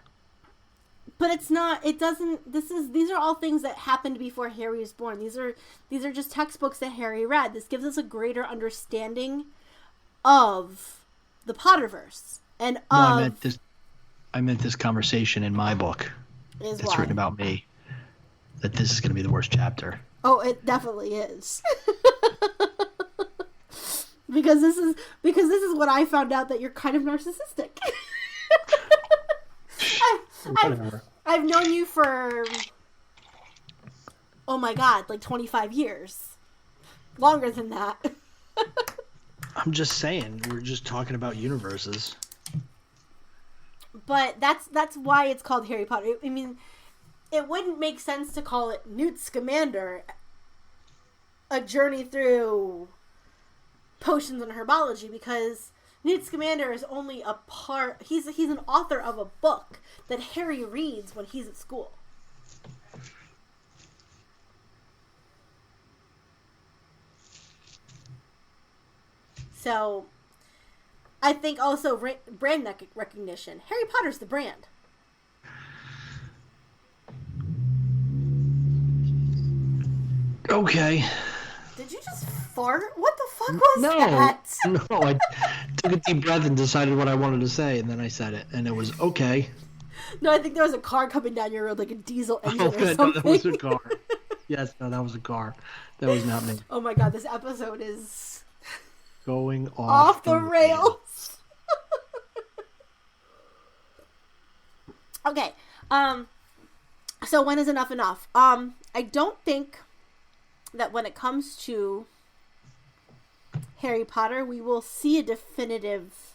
B: But it's not. It doesn't. These are all things that happened before Harry was born. These are just textbooks that Harry read. This gives us a greater understanding of the Potterverse and of.
A: No, I meant this conversation in my book. It's written about me. That this is going to be the worst chapter.
B: Oh, it definitely is. because this is what I found out, that you're kind of narcissistic. I've known you for, oh my god, like 25 years. Longer than that.
A: I'm just saying, we're just talking about universes.
B: But that's why it's called Harry Potter. I mean, it wouldn't make sense to call it Newt Scamander, A Journey Through Potions and Herbology, because Newt Scamander is only a part. He's an author of a book that Harry reads when he's at school. So, I think also brand recognition. Harry Potter's the brand.
A: Okay.
B: Did you just fart? What the fuck was that?
A: No, I took a deep breath and decided what I wanted to say, and then I said it, and it was okay.
B: No, I think there was a car coming down your road, like a diesel engine or
A: No,
B: something.
A: that was a car. Yes, no, that was a car. That was not me.
B: Oh my god, this episode is
A: Going
B: off the rails. Okay. So when is enough enough? I don't think that when it comes to Harry Potter, we will see a definitive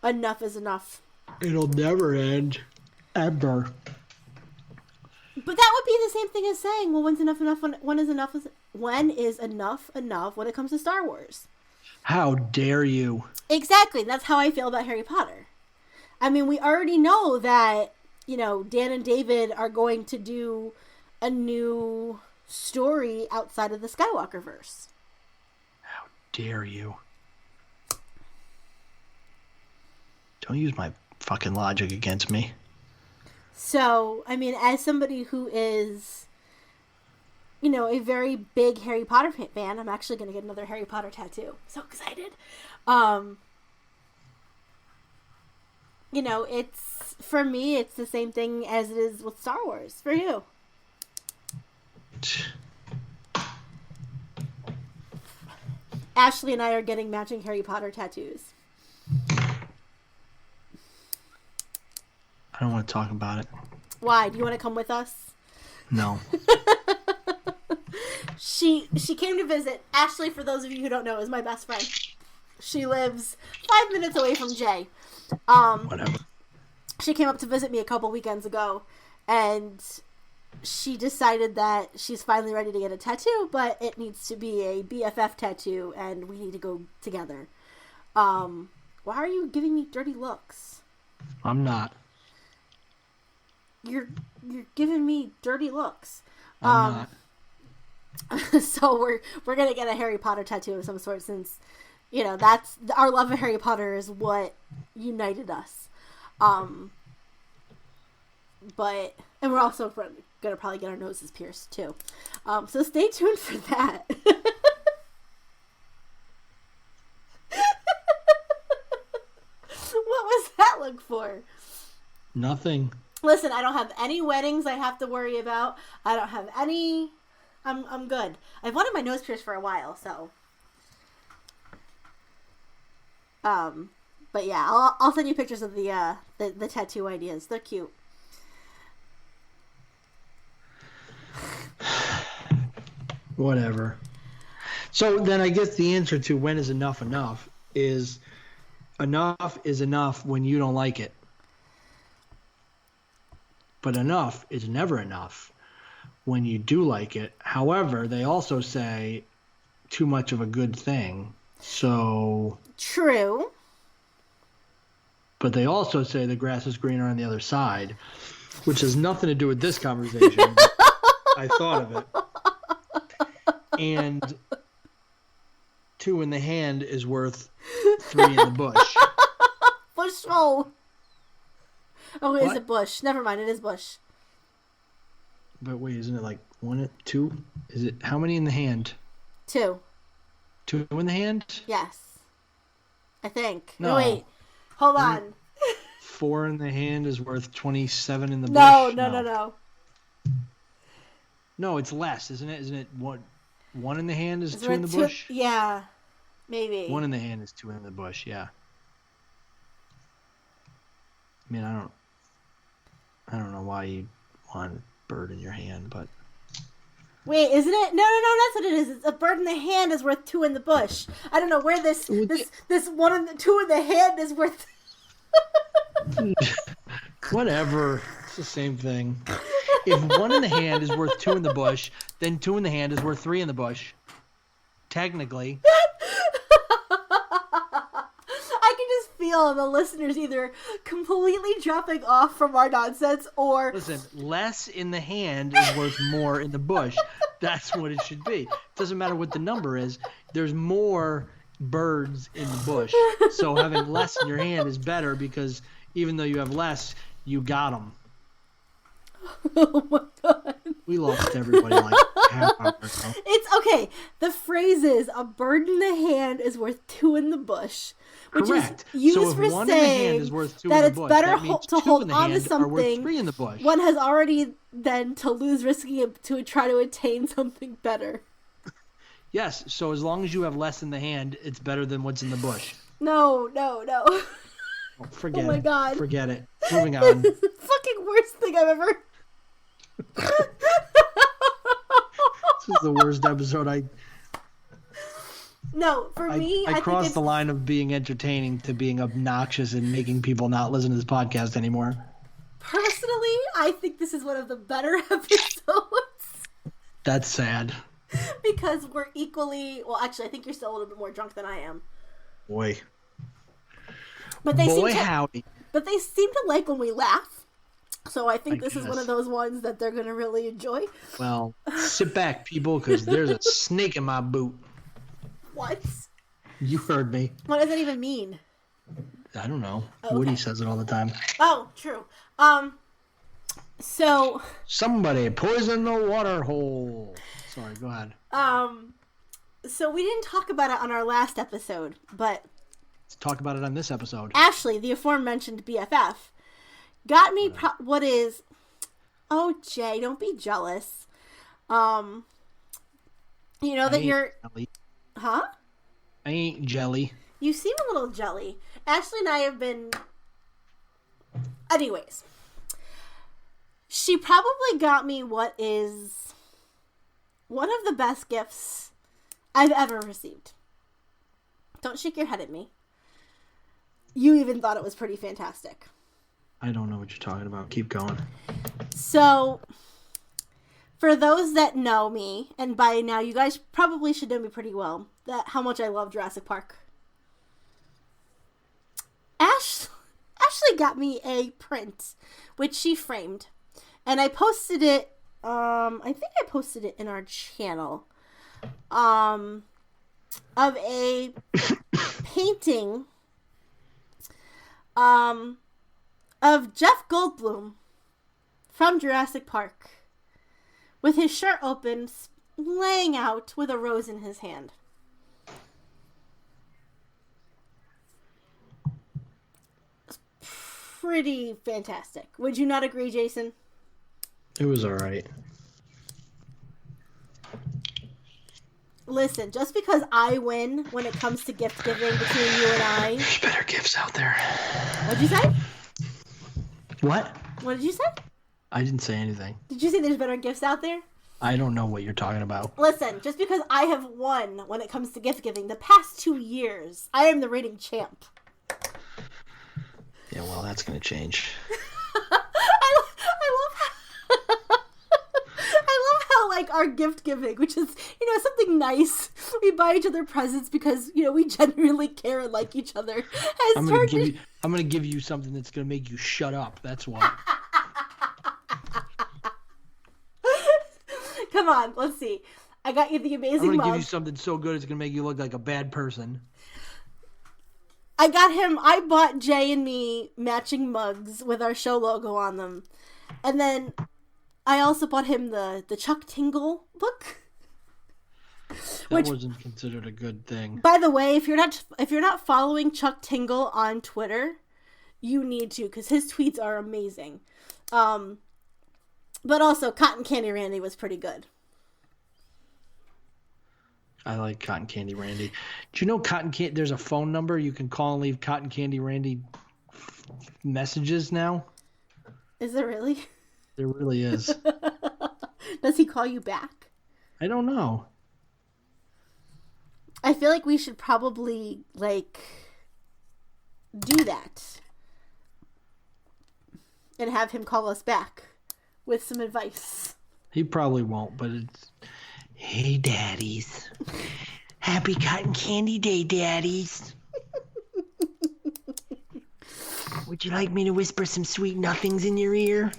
B: enough is enough.
A: It'll never end. Ever.
B: But that would be the same thing as saying, well, when's enough enough? When is enough enough when it comes to Star Wars?
A: How dare you?
B: Exactly. That's how I feel about Harry Potter. I mean, we already know that, Dan and David are going to do a new story outside of the Skywalker verse.
A: How dare you? Don't use my fucking logic against me.
B: So, I mean, as somebody who is, a very big Harry Potter fan, I'm actually going to get another Harry Potter tattoo. So excited. For me, it's the same thing as it is with Star Wars. For you. Ashley and I are getting matching Harry Potter tattoos.
A: I don't want to talk about it.
B: Why? Do you want to come with us?
A: No.
B: She came to visit. Ashley, for those of you who don't know, is my best friend. She lives 5 minutes away from Jay.
A: Whatever.
B: She came up to visit me a couple weekends ago, and she decided that she's finally ready to get a tattoo, but it needs to be a BFF tattoo, and we need to go together. Why are you giving me dirty looks?
A: I'm not.
B: You're giving me dirty looks.
A: I'm not.
B: So we're gonna get a Harry Potter tattoo of some sort, since that's our love of Harry Potter is what united us. And we're also gonna probably get our noses pierced too. So stay tuned for that. What was that look for?
A: Nothing.
B: Listen, I don't have any weddings I have to worry about. I don't have any. I'm good. I've wanted my nose pierced for a while, so. But yeah, I'll send you pictures of the tattoo ideas. They're cute.
A: Whatever. So then I guess the answer to when is enough is enough when you don't like it. But enough is never enough when you do like it. However, they also say too much of a good thing. So
B: True.
A: But they also say the grass is greener on the other side, which has nothing to do with this conversation. But I thought of it. And 2 in the hand is worth 3 in the bush.
B: Bush roll. Oh,
A: What?
B: is it bush? Never mind, it is bush.
A: But wait, isn't it like 1, 2? Is it how many in the hand?
B: 2.
A: 2 in the hand?
B: Yes. I think.
A: No.
B: Wait. Hold on.
A: 4 in the hand is worth 27 in the
B: No,
A: bush?
B: no.
A: No, it's less, isn't it? Isn't it 1 in the hand is
B: Is
A: 2 in the
B: there
A: bush?
B: Yeah. Maybe.
A: 1 in the hand is 2 in the bush, yeah. I mean, I don't know why you want a bird in your hand, but
B: Wait, isn't it? No, that's what it is. It's a bird in the hand is worth 2 in the bush. I don't know where this 1 in the 2 in the hand is worth.
A: whatever. It's the same thing. If 1 in the hand is worth 2 in the bush, then 2 in the hand is worth 3 in the bush. Technically.
B: I can just feel the listeners either completely dropping off from our nonsense or.
A: Listen, less in the hand is worth more in the bush. That's what it should be. It doesn't matter what the number is. There's more birds in the bush. So having less in your hand is better because even though you have less, you got them.
B: Oh my god.
A: We lost everybody like
B: It's okay. The phrase is a bird in the hand is worth two in the bush. Which
A: Correct.
B: is used
A: So if
B: for
A: one in the hand
B: saying
A: is worth two
B: that
A: in the
B: it's
A: bush,
B: better
A: that means
B: to
A: two
B: hold
A: in the
B: on to
A: hand are worth
B: something
A: three in the bush.
B: one has already than to lose risking it to try to attain something better.
A: Yes, so as long as you have less in the hand, it's better than what's in the bush.
B: No.
A: Oh, forget it.
B: Oh my God.
A: Forget it. Moving on.
B: This is the fucking worst thing I've ever.
A: This is the worst episode.
B: No, for me, I think
A: crossed
B: it's
A: the line of being entertaining to being obnoxious and making people not listen to this podcast anymore.
B: personally, I think this is one of the better episodes.
A: That's sad.
B: Because we're equally, well, actually, I think you're still a little bit more drunk than I am.
A: Boy.
B: But they
A: Boy,
B: seem to,
A: howdy.
B: But they seem to like when we laugh. So I think
A: I
B: this is one
A: guess.
B: of those ones that they're going to really enjoy.
A: Well, sit back, people, because there's a snake in my boot.
B: What?
A: You heard me.
B: What does that even mean?
A: I don't know.
B: Oh,
A: Woody
B: okay.
A: says it all the time.
B: Oh, true. So,
A: Somebody poison the water hole. Sorry, go ahead.
B: so we didn't talk about it on our last episode, but
A: Let's talk about it on this episode.
B: Ashley, the aforementioned BFF, got me what is... Oh, Jay, don't be jealous. You know that you're...
A: Jelly.
B: Huh?
A: I ain't jelly.
B: You seem a little jelly. Ashley and I have been... Anyways. She probably got me what is one of the best gifts I've ever received. Don't shake your head at me. You even thought it was pretty fantastic.
A: I don't know what you're talking about. Keep going.
B: So, for those that know me, and by now you guys probably should know me pretty well, that how much I love Jurassic Park. Ashley got me a print, which she framed. And I posted it, I think I posted it in our channel, of a painting, of Jeff Goldblum from Jurassic Park with his shirt open, laying out with a rose in his hand. Pretty fantastic. Would you not agree, Jason?
A: It was alright.
B: Listen, just because I win when it comes to gift giving between you and I...
A: There's better gifts out there.
B: What'd you say?
A: What?
B: What did you say?
A: I didn't say anything.
B: Did you say there's better gifts out there?
A: I don't know what you're talking about.
B: Listen, just because I have won when it comes to gift giving the past 2 years, I am the reigning champ.
A: Yeah, well, that's going to change.
B: I love how, like, our gift giving, which is, something nice. We buy each other presents because, we genuinely care and like each other.
A: I'm gonna give you something that's gonna make you shut up. That's what.
B: Come on, let's see. I got you the amazing
A: I'm gonna
B: mug.
A: give you something so good it's gonna make you look like a bad person.
B: I bought Jay and me matching mugs with our show logo on them. And then I also bought him the Chuck Tingle book.
A: That wasn't considered a good thing.
B: By the way, if you're not following Chuck Tingle on Twitter, you need to, because his tweets are amazing. But also Cotton Candy Randy was pretty good.
A: I like Cotton Candy Randy. Do you know there's a phone number you can call and leave Cotton Candy Randy messages now?
B: Is there really?
A: There really is.
B: Does he call you back?
A: I don't know.
B: I feel like we should probably, do that. And have him call us back with some advice.
A: He probably won't, but it's... Hey, daddies. Happy Cotton Candy Day, daddies. Would you like me to whisper some sweet nothings in your ear?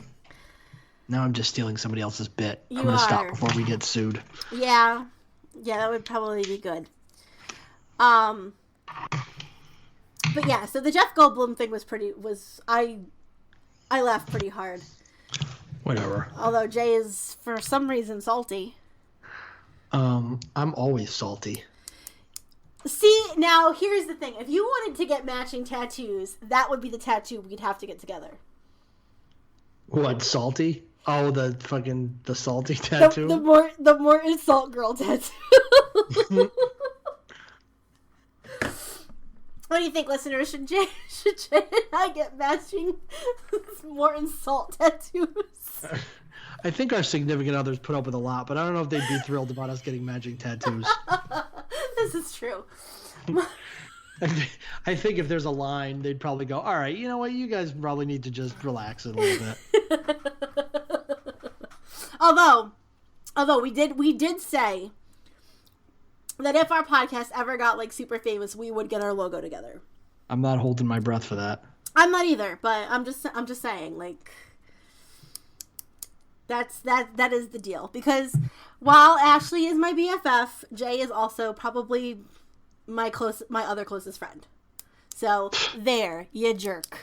A: Now I'm just stealing somebody else's bit. I'm going to stop before we get sued.
B: Yeah. Yeah, that would probably be good. But yeah, so the Jeff Goldblum thing I laughed pretty hard.
A: Whatever.
B: Although Jay is, for some reason, salty.
A: I'm always salty.
B: See, now here's the thing. If you wanted to get matching tattoos, that would be the tattoo we'd have to get together.
A: What, salty? Oh, the salty tattoo?
B: The more insult girl tattoo. What do you think, listeners? Should Jay and I get matching more insult tattoos?
A: I think our significant others put up with a lot, but I don't know if they'd be thrilled about us getting matching tattoos.
B: This is true.
A: I think if there's a line, they'd probably go, all right, you know what? You guys probably need to just relax it a little bit.
B: Although we did say that if our podcast ever got like super famous, we would get our logo together.
A: I'm not holding my breath for that.
B: I'm not either, but I'm just saying, like, that is the deal. Because while Ashley is my BFF, Jay is also probably my other closest friend. So there, you jerk.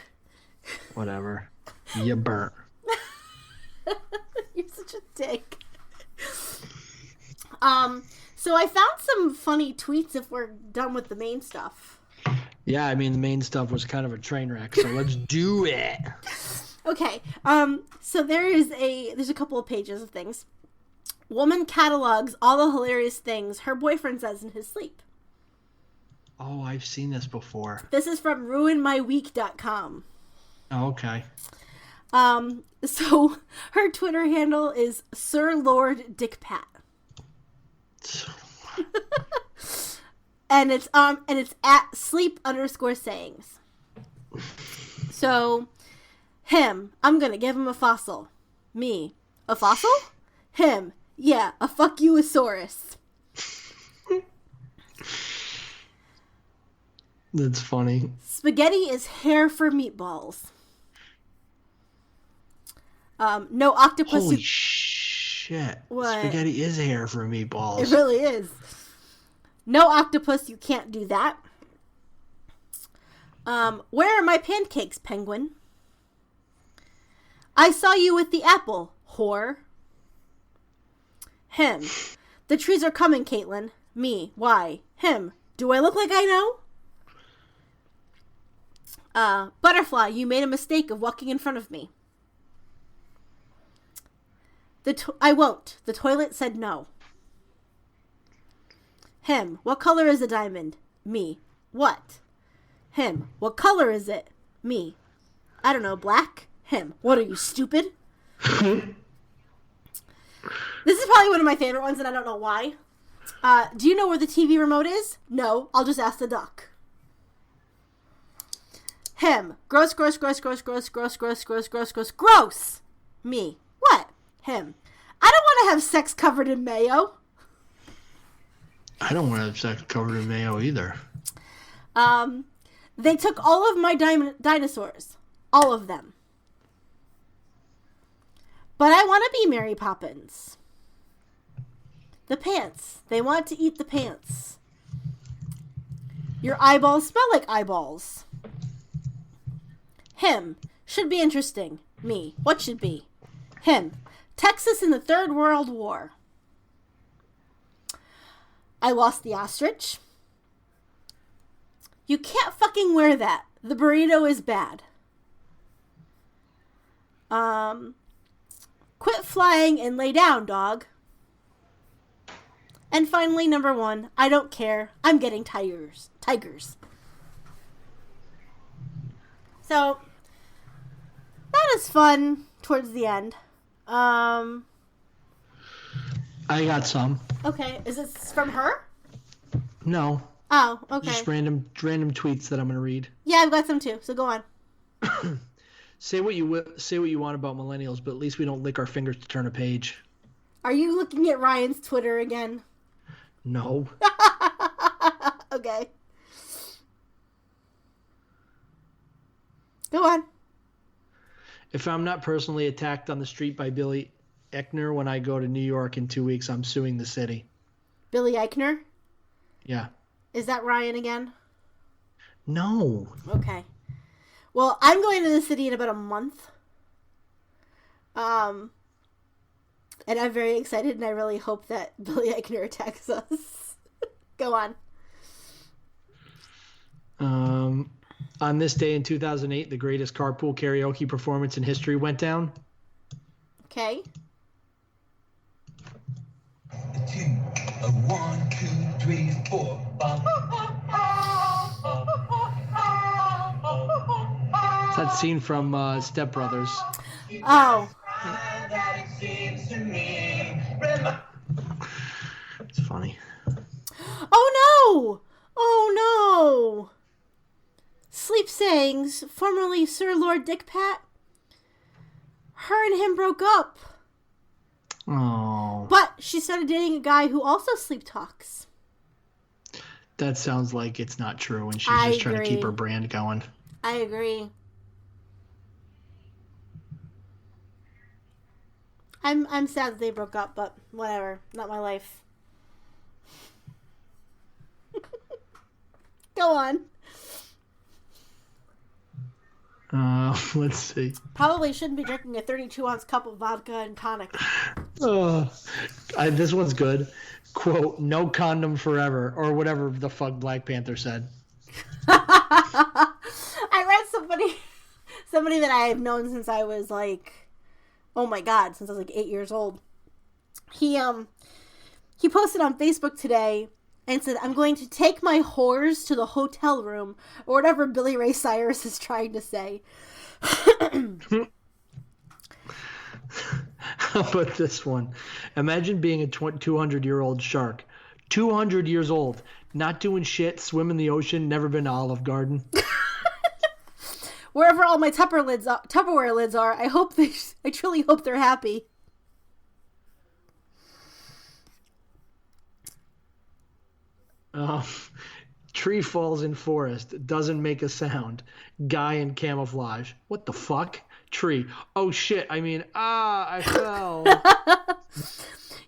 A: Whatever. You burnt.
B: You're such a dick. So I found some funny tweets if we're done with the main stuff.
A: Yeah, I mean, the main stuff was kind of a train wreck, so let's do it.
B: Okay. So there's a couple of pages of things. Woman catalogs all the hilarious things her boyfriend says in his sleep.
A: Oh, I've seen this before.
B: This is from ruinmyweek.com.
A: Oh, okay.
B: So her Twitter handle is Sir Lord Dickpat. and it's at sleep_sayings. So him, I'm gonna give him a fossil. Me, a fossil? Him, yeah, a fuck you asaurus.
A: That's funny.
B: Spaghetti is hair for meatballs. No octopus.
A: Holy shit.
B: What?
A: Spaghetti is hair for meatballs.
B: It really is. No octopus, you can't do that. Where are my pancakes, penguin? I saw you with the apple, whore. Him. The trees are coming, Caitlin. Me. Why? Him. Do I look like I know? Butterfly, you made a mistake of walking in front of me. I won't. The toilet said no. Him. What color is a diamond? Me. What? Him. What color is it? Me. I don't know. Black? Him. What are you, stupid? This is probably one of my favorite ones, and I don't know why. Do you know where the TV remote is? No. I'll just ask the duck. Him. Gross, gross, gross, gross, gross, gross, gross, gross, gross, gross, gross. Me. What? Him. I don't want to have sex covered in mayo.
A: I don't want to have sex covered in mayo either.
B: They took all of my dinosaurs. All of them. But I want to be Mary Poppins. The pants. They want to eat the pants. Your eyeballs smell like eyeballs. Him. Should be interesting. Me. What should be? Him. Texas in the Third World War. I lost the ostrich. You can't fucking wear that. The burrito is bad. Quit flying and lay down, dog. And finally, number 1, I don't care. I'm getting tigers. So, that is fun towards the end.
A: I got some.
B: Okay, is this from her?
A: No.
B: Oh, okay.
A: Just random tweets that I'm gonna read.
B: Yeah, I've got some too. So go on.
A: Say what you want about millennials, but at least we don't lick our fingers to turn a page.
B: Are you looking at Ryan's Twitter again?
A: No.
B: Okay. Go on.
A: If I'm not personally attacked on the street by Billy Eichner when I go to New York in 2 weeks, I'm suing the city.
B: Billy Eichner?
A: Yeah.
B: Is that Ryan again?
A: No.
B: Okay. Well, I'm going to the city in about a month. And I'm very excited, and I really hope that Billy Eichner attacks us. Go on.
A: On this day in 2008, the greatest carpool karaoke performance in history went down.
B: Okay.
D: 2, 1, 2, 3, 4, 5.
A: It's that scene from Step Brothers.
B: Oh.
A: It's funny.
B: Oh no! Oh no! Sleep Sayings, formerly Sir Lord Dickpat. Her and him broke up.
A: Oh.
B: But she started dating a guy who also sleep talks.
A: That sounds like it's not true, and she's
B: I
A: just trying to keep
B: agree.
A: her brand going.
B: I agree. I'm sad that they broke up, but whatever. Not my life. Go on.
A: Let's see.
B: Probably shouldn't be drinking a 32-ounce cup of vodka and tonic.
A: This one's good. Quote, no condom forever, or whatever the fuck Black Panther said.
B: I read somebody that I have known since I was like, oh my god, since I was like 8 years old. He posted on Facebook today and said, I'm going to take my whores to the hotel room, or whatever Billy Ray Cyrus is trying to say.
A: How about this one? Imagine being a 200-year-old shark. 200 years old, not doing shit, swim in the ocean, never been to Olive Garden.
B: Wherever all my Tupperware lids are, I truly hope they're happy.
A: Tree falls in forest, doesn't make a sound. Guy in camouflage. What the fuck? Tree. Oh shit, I fell.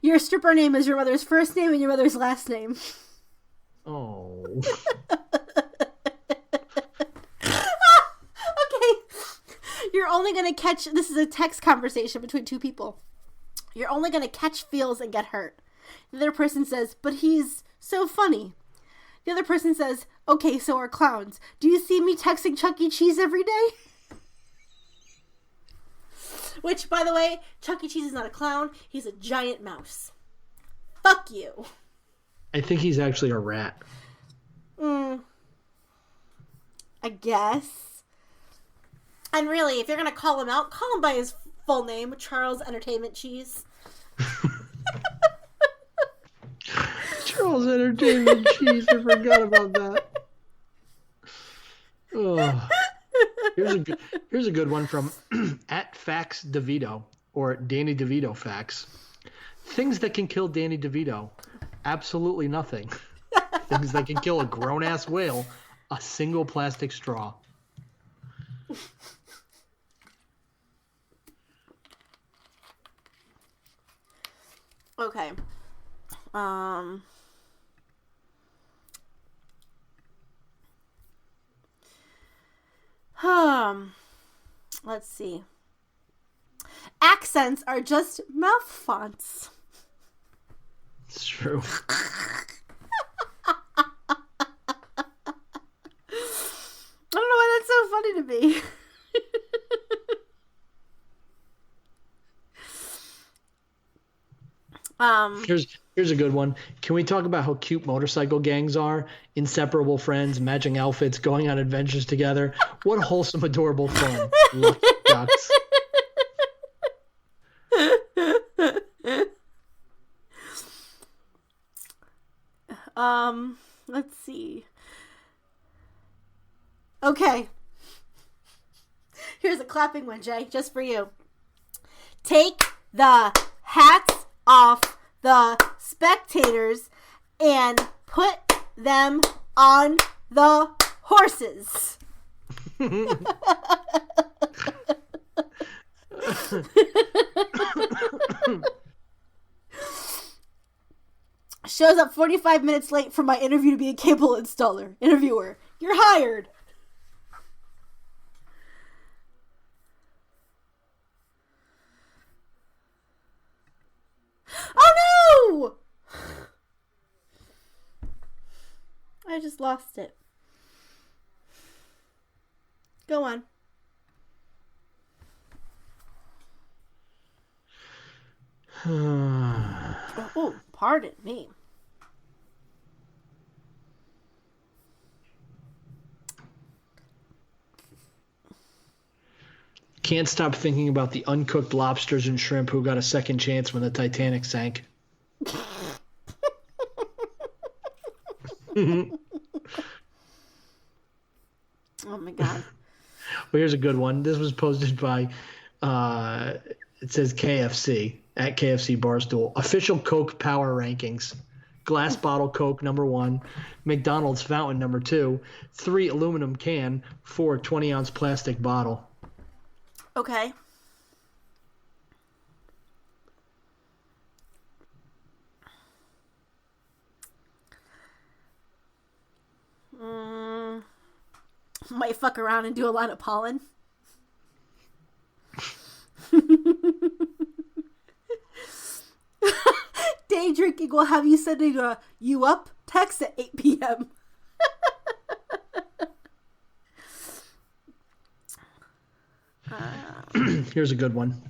B: Your stripper name is your mother's first name and your mother's last name.
A: Oh.
B: Okay. You're only going to catch... This is a text conversation between two people. You're only going to catch feels and get hurt. The other person says, but he's so funny. The other person says, okay, so are clowns. Do you see me texting Chuck E. Cheese every day? Which, by the way, Chuck E. Cheese is not a clown. He's a giant mouse. Fuck you.
A: I think he's actually a rat.
B: I guess. And really, if you're going to call him out, call him by his full name, Charles Entertainment Cheese.
A: Charles Entertainment Cheese, I forgot about that. Oh. Here's a good one from at Fax DeVito, or Danny DeVito Fax. Things that can kill Danny DeVito. Absolutely nothing. Things that can kill a grown-ass whale. A single plastic straw.
B: Okay. Let's see. Accents are just mouth fonts.
A: It's true.
B: I don't know why that's so funny to me.
A: Here's a good one. Can we talk about how cute motorcycle gangs are? Inseparable friends, matching outfits, going on adventures together. What wholesome, adorable fun. Lucky ducks.
B: Let's see. Okay. Here's a clapping one, Jay, just for you. Take the hats off the spectators and put them on the horses. Shows up 45 minutes late for my interview to be a cable installer. Interviewer, you're hired. just lost it. Go on. Oh, pardon me.
A: Can't stop thinking about the uncooked lobsters and shrimp who got a second chance when the Titanic sank.
B: Oh my god.
A: Well, here's a good one. This was posted by, it says KFC, at KFC Barstool. Official Coke Power Rankings. Glass bottle Coke, number 1. McDonald's fountain, number 2. 3, aluminum can. 4, 20-ounce plastic bottle.
B: Okay. Might fuck around and do a lot of pollen. Day drinking will have you sending a "you up" text at 8 p.m.
A: Here's a good one.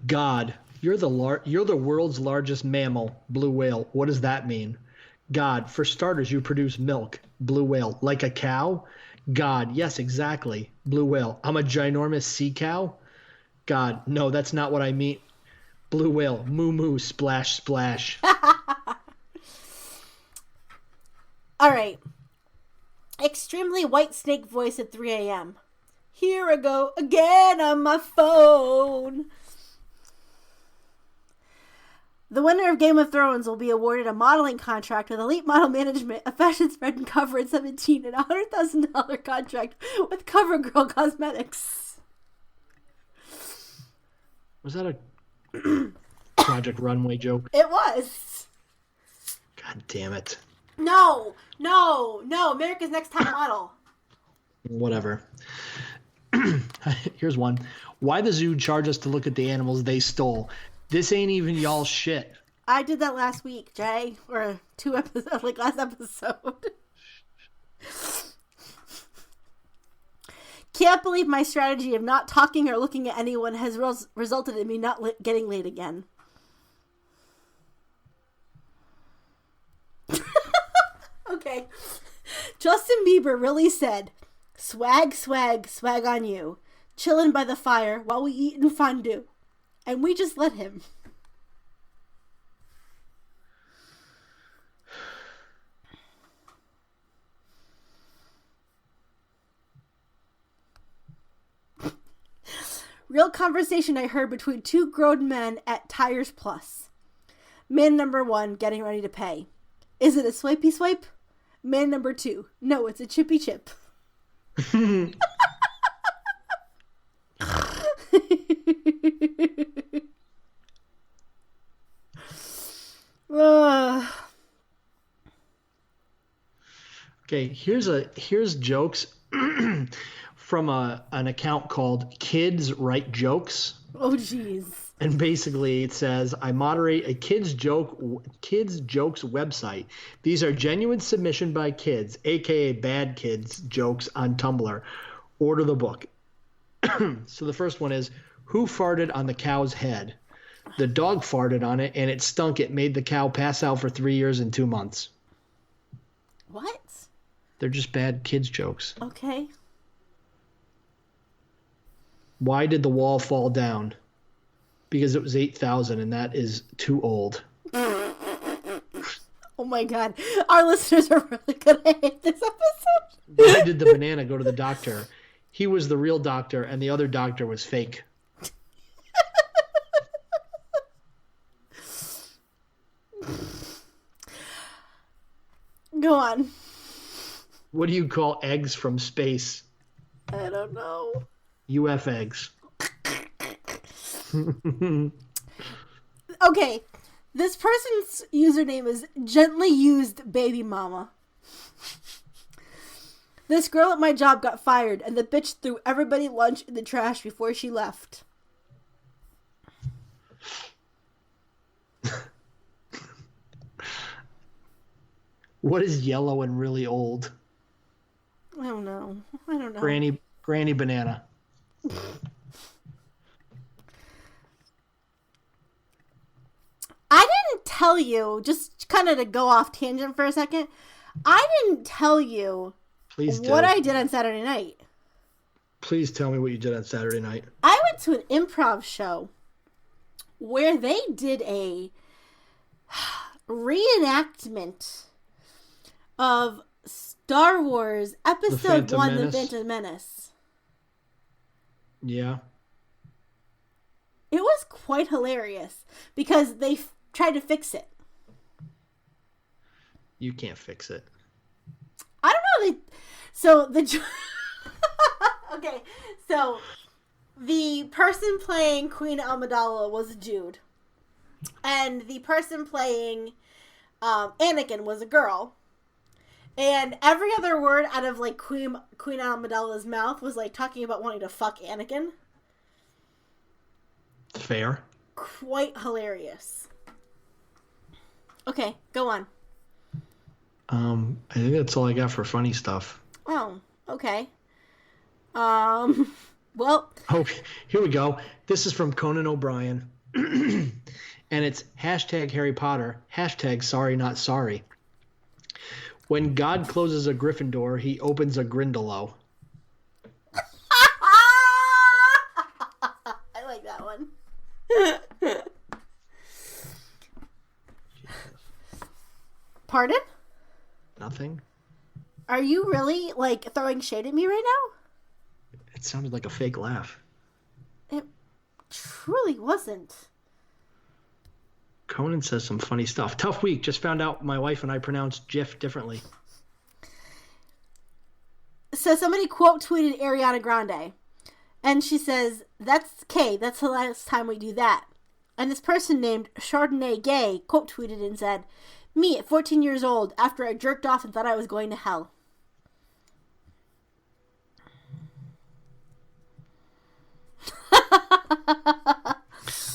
A: God, you're the world's largest mammal, blue whale. What does that mean? God, for starters, you produce milk, blue whale. Like a cow? God, yes, exactly, blue whale. I'm a ginormous sea cow? God, no, that's not what I mean. Blue whale, moo moo, splash, splash.
B: All right. Extremely white snake voice at 3 a.m. Here I go again on my phone. The winner of Game of Thrones will be awarded a modeling contract with Elite Model Management, a fashion spread and cover at 17, and a $100,000 contract with CoverGirl Cosmetics.
A: Was that a Project Runway joke?
B: It was.
A: God damn it.
B: No. America's Next Top Model.
A: Whatever. Here's one. Why the zoo charge us to look at the animals they stole? This ain't even y'all shit.
B: I did that last week, Jay. Or 2 episodes, like last episode. Can't believe my strategy of not talking or looking at anyone has resulted in me not getting late again. Okay. Justin Bieber really said, swag, swag, swag on you. Chillin' by the fire while we eatin' fondue. And we just let him. Real conversation I heard between 2 grown men at Tires Plus. Man number 1 getting ready to pay. Is it a swipey swipe? Man number 2. No, it's a chippy chip.
A: Okay, here's jokes from an account called Kids Write Jokes.
B: Oh, jeez.
A: And basically it says, I moderate a kids jokes website. These are genuine submission by kids, aka bad kids jokes on Tumblr. Order the book. So the first one is, who farted on the cow's head? The dog farted on it and it stunk. It made the cow pass out for 3 years and 2 months.
B: What?
A: They're just bad kids jokes.
B: Okay.
A: Why did the wall fall down? Because it was 8,000 and that is too old.
B: Oh my god. Our listeners are really going to hate this episode.
A: Why did the banana go to the doctor? He was the real doctor and the other doctor was fake.
B: Go on.
A: What do you call eggs from space?
B: I don't know.
A: UF eggs.
B: Okay. This person's username is Gently Used Baby Mama. This girl at my job got fired and the bitch threw everybody lunch in the trash before she left.
A: What is yellow and really old?
B: I don't know. I don't know.
A: Granny banana.
B: I didn't tell you, just kind of to go off tangent for a second, I didn't tell you
A: Please do.
B: what I did on Saturday night.
A: Please tell me what you did on Saturday night.
B: I went to an improv show where they did a reenactment of Star Wars Episode 1, The Phantom Menace.
A: Yeah.
B: It was quite hilarious because they tried to fix it.
A: You can't fix it.
B: I don't know. Okay, so the person playing Queen Amidala was a dude, and the person playing Anakin was a girl. And every other word out of like Queen Amidala's mouth was like talking about wanting to fuck Anakin.
A: Fair.
B: Quite hilarious. Okay, go on.
A: I think that's all I got for funny stuff.
B: Oh, okay. Well.
A: Oh, here we go. This is from Conan O'Brien. And it's hashtag Harry Potter, hashtag sorry not sorry. When God closes a Gryffindor, he opens a Grindylow.
B: I like that one. Pardon?
A: Nothing?
B: Are you really, like, throwing shade at me right now?
A: It sounded like a fake laugh.
B: It truly wasn't.
A: Conan says some funny stuff. Tough week. Just found out my wife and I pronounce GIF differently.
B: So somebody quote tweeted Ariana Grande. And she says, that's the last time we do that. And this person named Chardonnay Gay quote tweeted and said, me at 14 years old after I jerked off and thought I was going to hell.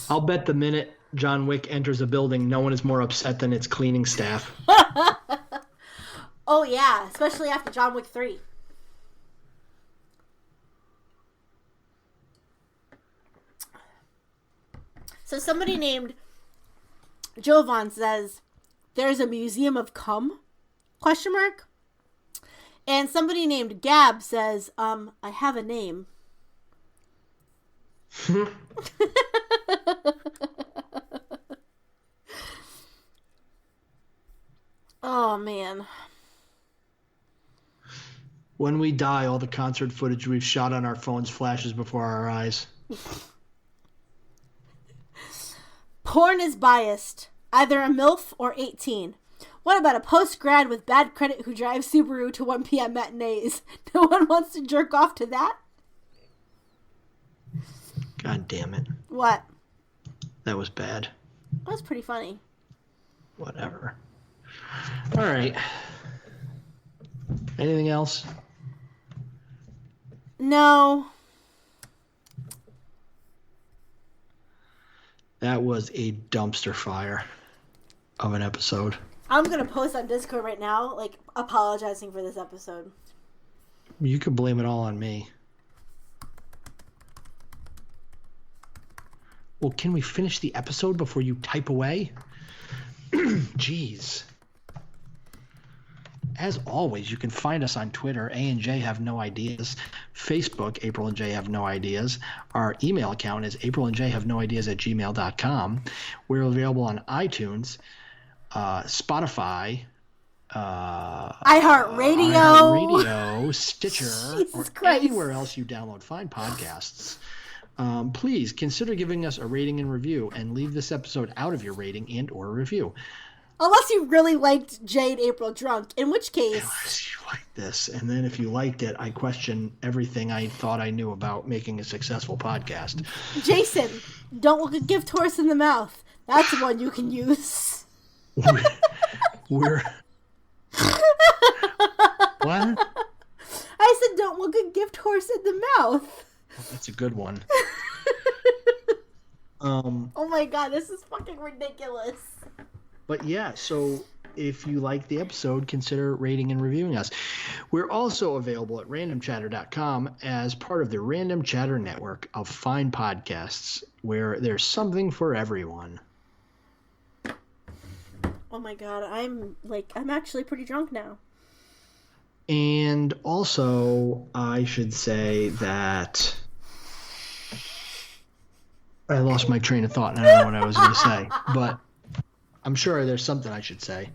A: I'll bet the minute John Wick enters a building, no one is more upset than its cleaning staff.
B: Oh yeah, especially after John Wick 3. So somebody named Jovan says, there's a museum of cum? ? And somebody named Gab says, I have a name. Oh, man.
A: When we die, all the concert footage we've shot on our phones flashes before our eyes.
B: Porn is biased. Either a MILF or 18. What about a post-grad with bad credit who drives Subaru to 1 p.m. matinees? No one wants to jerk off to that?
A: God damn it.
B: What?
A: That was bad.
B: That was pretty funny.
A: Whatever. All right. Anything else?
B: No.
A: That was a dumpster fire of an episode.
B: I'm going to post on Discord right now, like, apologizing for this episode.
A: You could blame it all on me. Well, can we finish the episode before you type away? Jeez. As always, you can find us on Twitter, A&J Have No Ideas. Facebook, April and J Have No Ideas. Our email account is aprilandjhavenoideas@gmail.com. We're available on iTunes, Spotify,
B: iHeartRadio,
A: Stitcher,
B: Jesus
A: or
B: Christ.
A: anywhere else you download fine podcasts. Please consider giving us a rating and review, and leave this episode out of your rating and or review.
B: Unless you really liked Jade April drunk, in which case...
A: Unless you like this, and then if you liked it, I question everything I thought I knew about making a successful podcast.
B: Jason, don't look a gift horse in the mouth. That's one you can use.
A: We're... What?
B: I said don't look a gift horse in the mouth.
A: That's a good one.
B: Oh my god, this is fucking ridiculous.
A: But yeah, so if you like the episode, consider rating and reviewing us. We're also available at randomchatter.com as part of the Random Chatter network of fine podcasts where there's something for everyone.
B: Oh my god, I'm actually pretty drunk now.
A: And also, I should say that I lost my train of thought and I don't know what I was going to say, but I'm sure there's something I should say.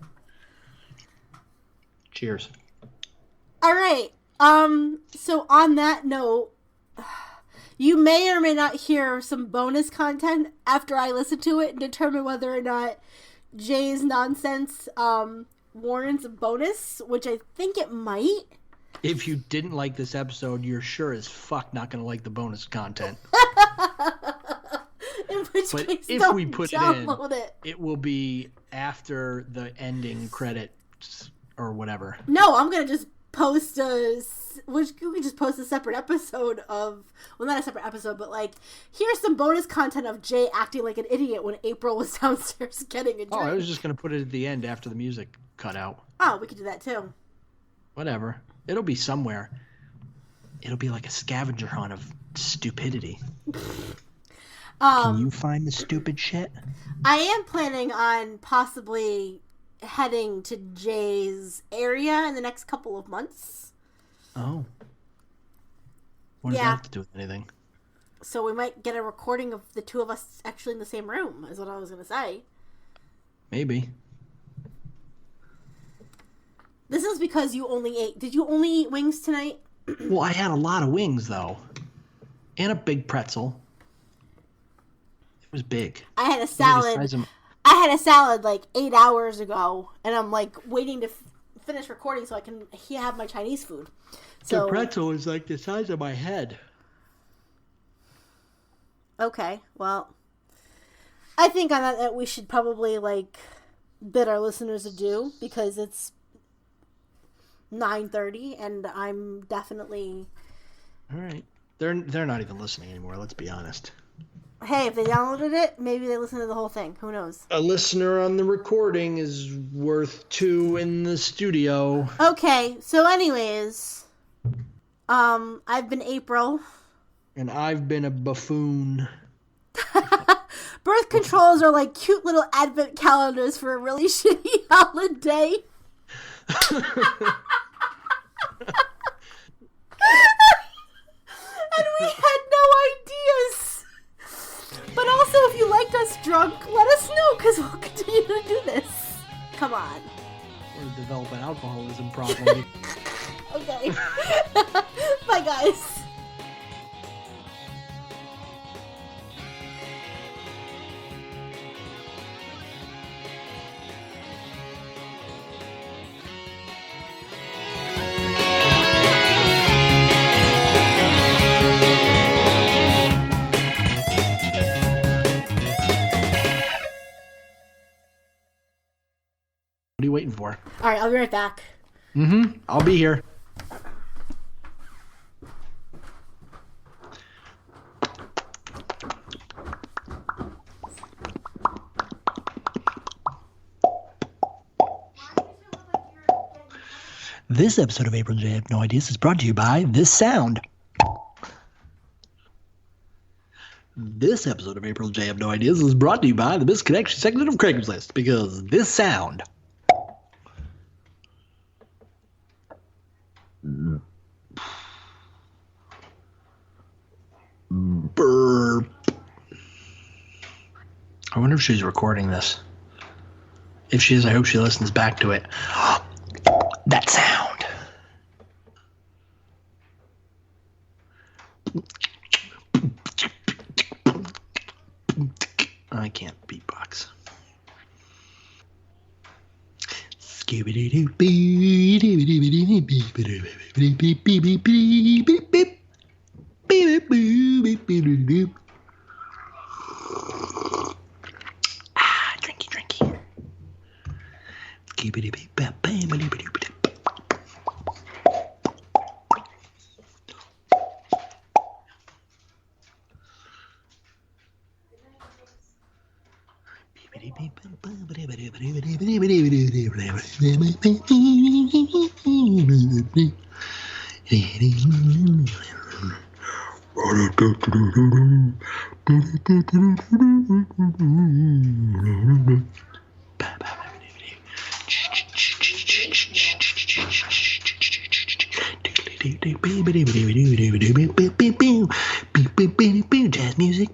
A: Cheers.
B: All right. So on that note, you may or may not hear some bonus content after I listen to it and determine whether or not Jay's nonsense warrants a bonus, which I think it might.
A: If you didn't like this episode, you're sure as fuck not going to like the bonus content.
B: In which
A: But
B: case,
A: if
B: don't
A: we put
B: download
A: it in, it will be after the ending credits or whatever.
B: No, I'm gonna just post we can just post a separate episode of, well, not a separate episode, but like, here's some bonus content of Jay acting like an idiot when April was downstairs getting a drink.
A: Oh, I was just going to put it at the end after the music cut out.
B: Oh, we could do that too.
A: Whatever. It'll be somewhere. It'll be like a scavenger hunt of stupidity. Can you find the stupid shit?
B: I am planning on possibly heading to Jay's area in the next couple of months.
A: Oh. What does that have to do with anything?
B: So we might get a recording of the two of us actually in the same room, is what I was going to say.
A: Maybe.
B: This is because you only ate... Did you only eat wings tonight?
A: Well, I had a lot of wings, though. And a big pretzel. It was big.
B: I had a salad. I had a salad like 8 hours ago, and I'm like waiting to finish recording so I can have my Chinese food. So
A: the pretzel is like the size of my head.
B: Okay, well, I think on that we should probably like bid our listeners adieu because it's 9:30 and I'm definitely.
A: All right, they're not even listening anymore. Let's be honest.
B: Hey, if they downloaded it, maybe they listened to the whole thing. Who knows?
A: A listener on the recording is worth 2 in the studio.
B: Okay, so anyways, I've been April.
A: And I've been a buffoon.
B: Birth controls are like cute little advent calendars for a really shitty holiday. And we had no ideas. But also, if you liked us drunk, let us know, because we'll continue to do this. Come on.
A: Or develop an alcoholism problem.
B: Okay. Bye, guys.
A: What are you waiting for?
B: All right, I'll be right back.
A: I'll be here. This episode of April J. Have No Ideas is brought to you by this sound. This episode of April J. Have No Ideas is brought to you by the Misconnection section of Craigslist, because this sound. Burp. I wonder if she's recording this. If she is, I hope she listens back to it. That sound. I can't beatbox. Ah, drinky, drinky. Jazz music.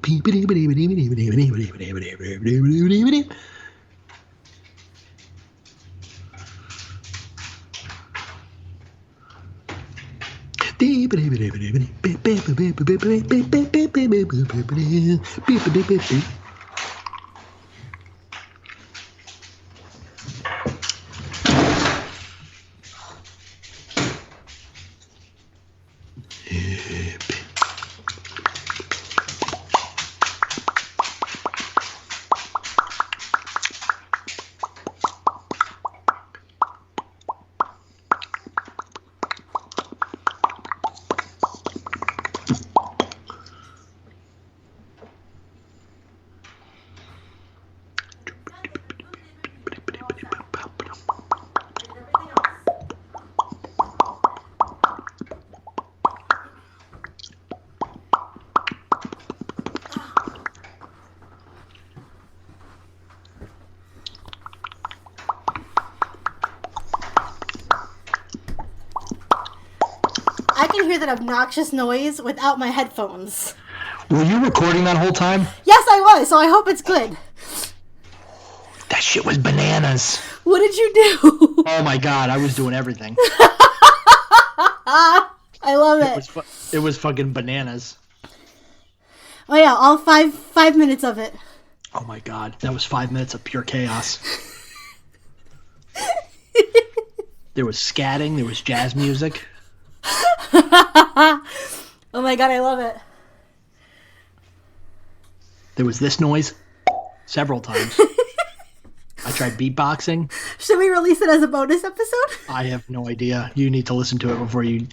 B: I can hear that obnoxious noise without my headphones.
A: Were you recording that whole time?
B: Yes, I was, so I hope it's good.
A: That shit was bananas.
B: What did you do?
A: Oh my god, I was doing everything.
B: I love it.
A: It was fucking bananas.
B: Oh yeah, all five minutes of it.
A: Oh my god, that was 5 minutes of pure chaos. There was scatting, there was jazz music.
B: Oh my god, I love it.
A: There was this noise several times. I tried beatboxing.
B: Should we release it as a bonus episode?
A: I have no idea. You need to listen to it before you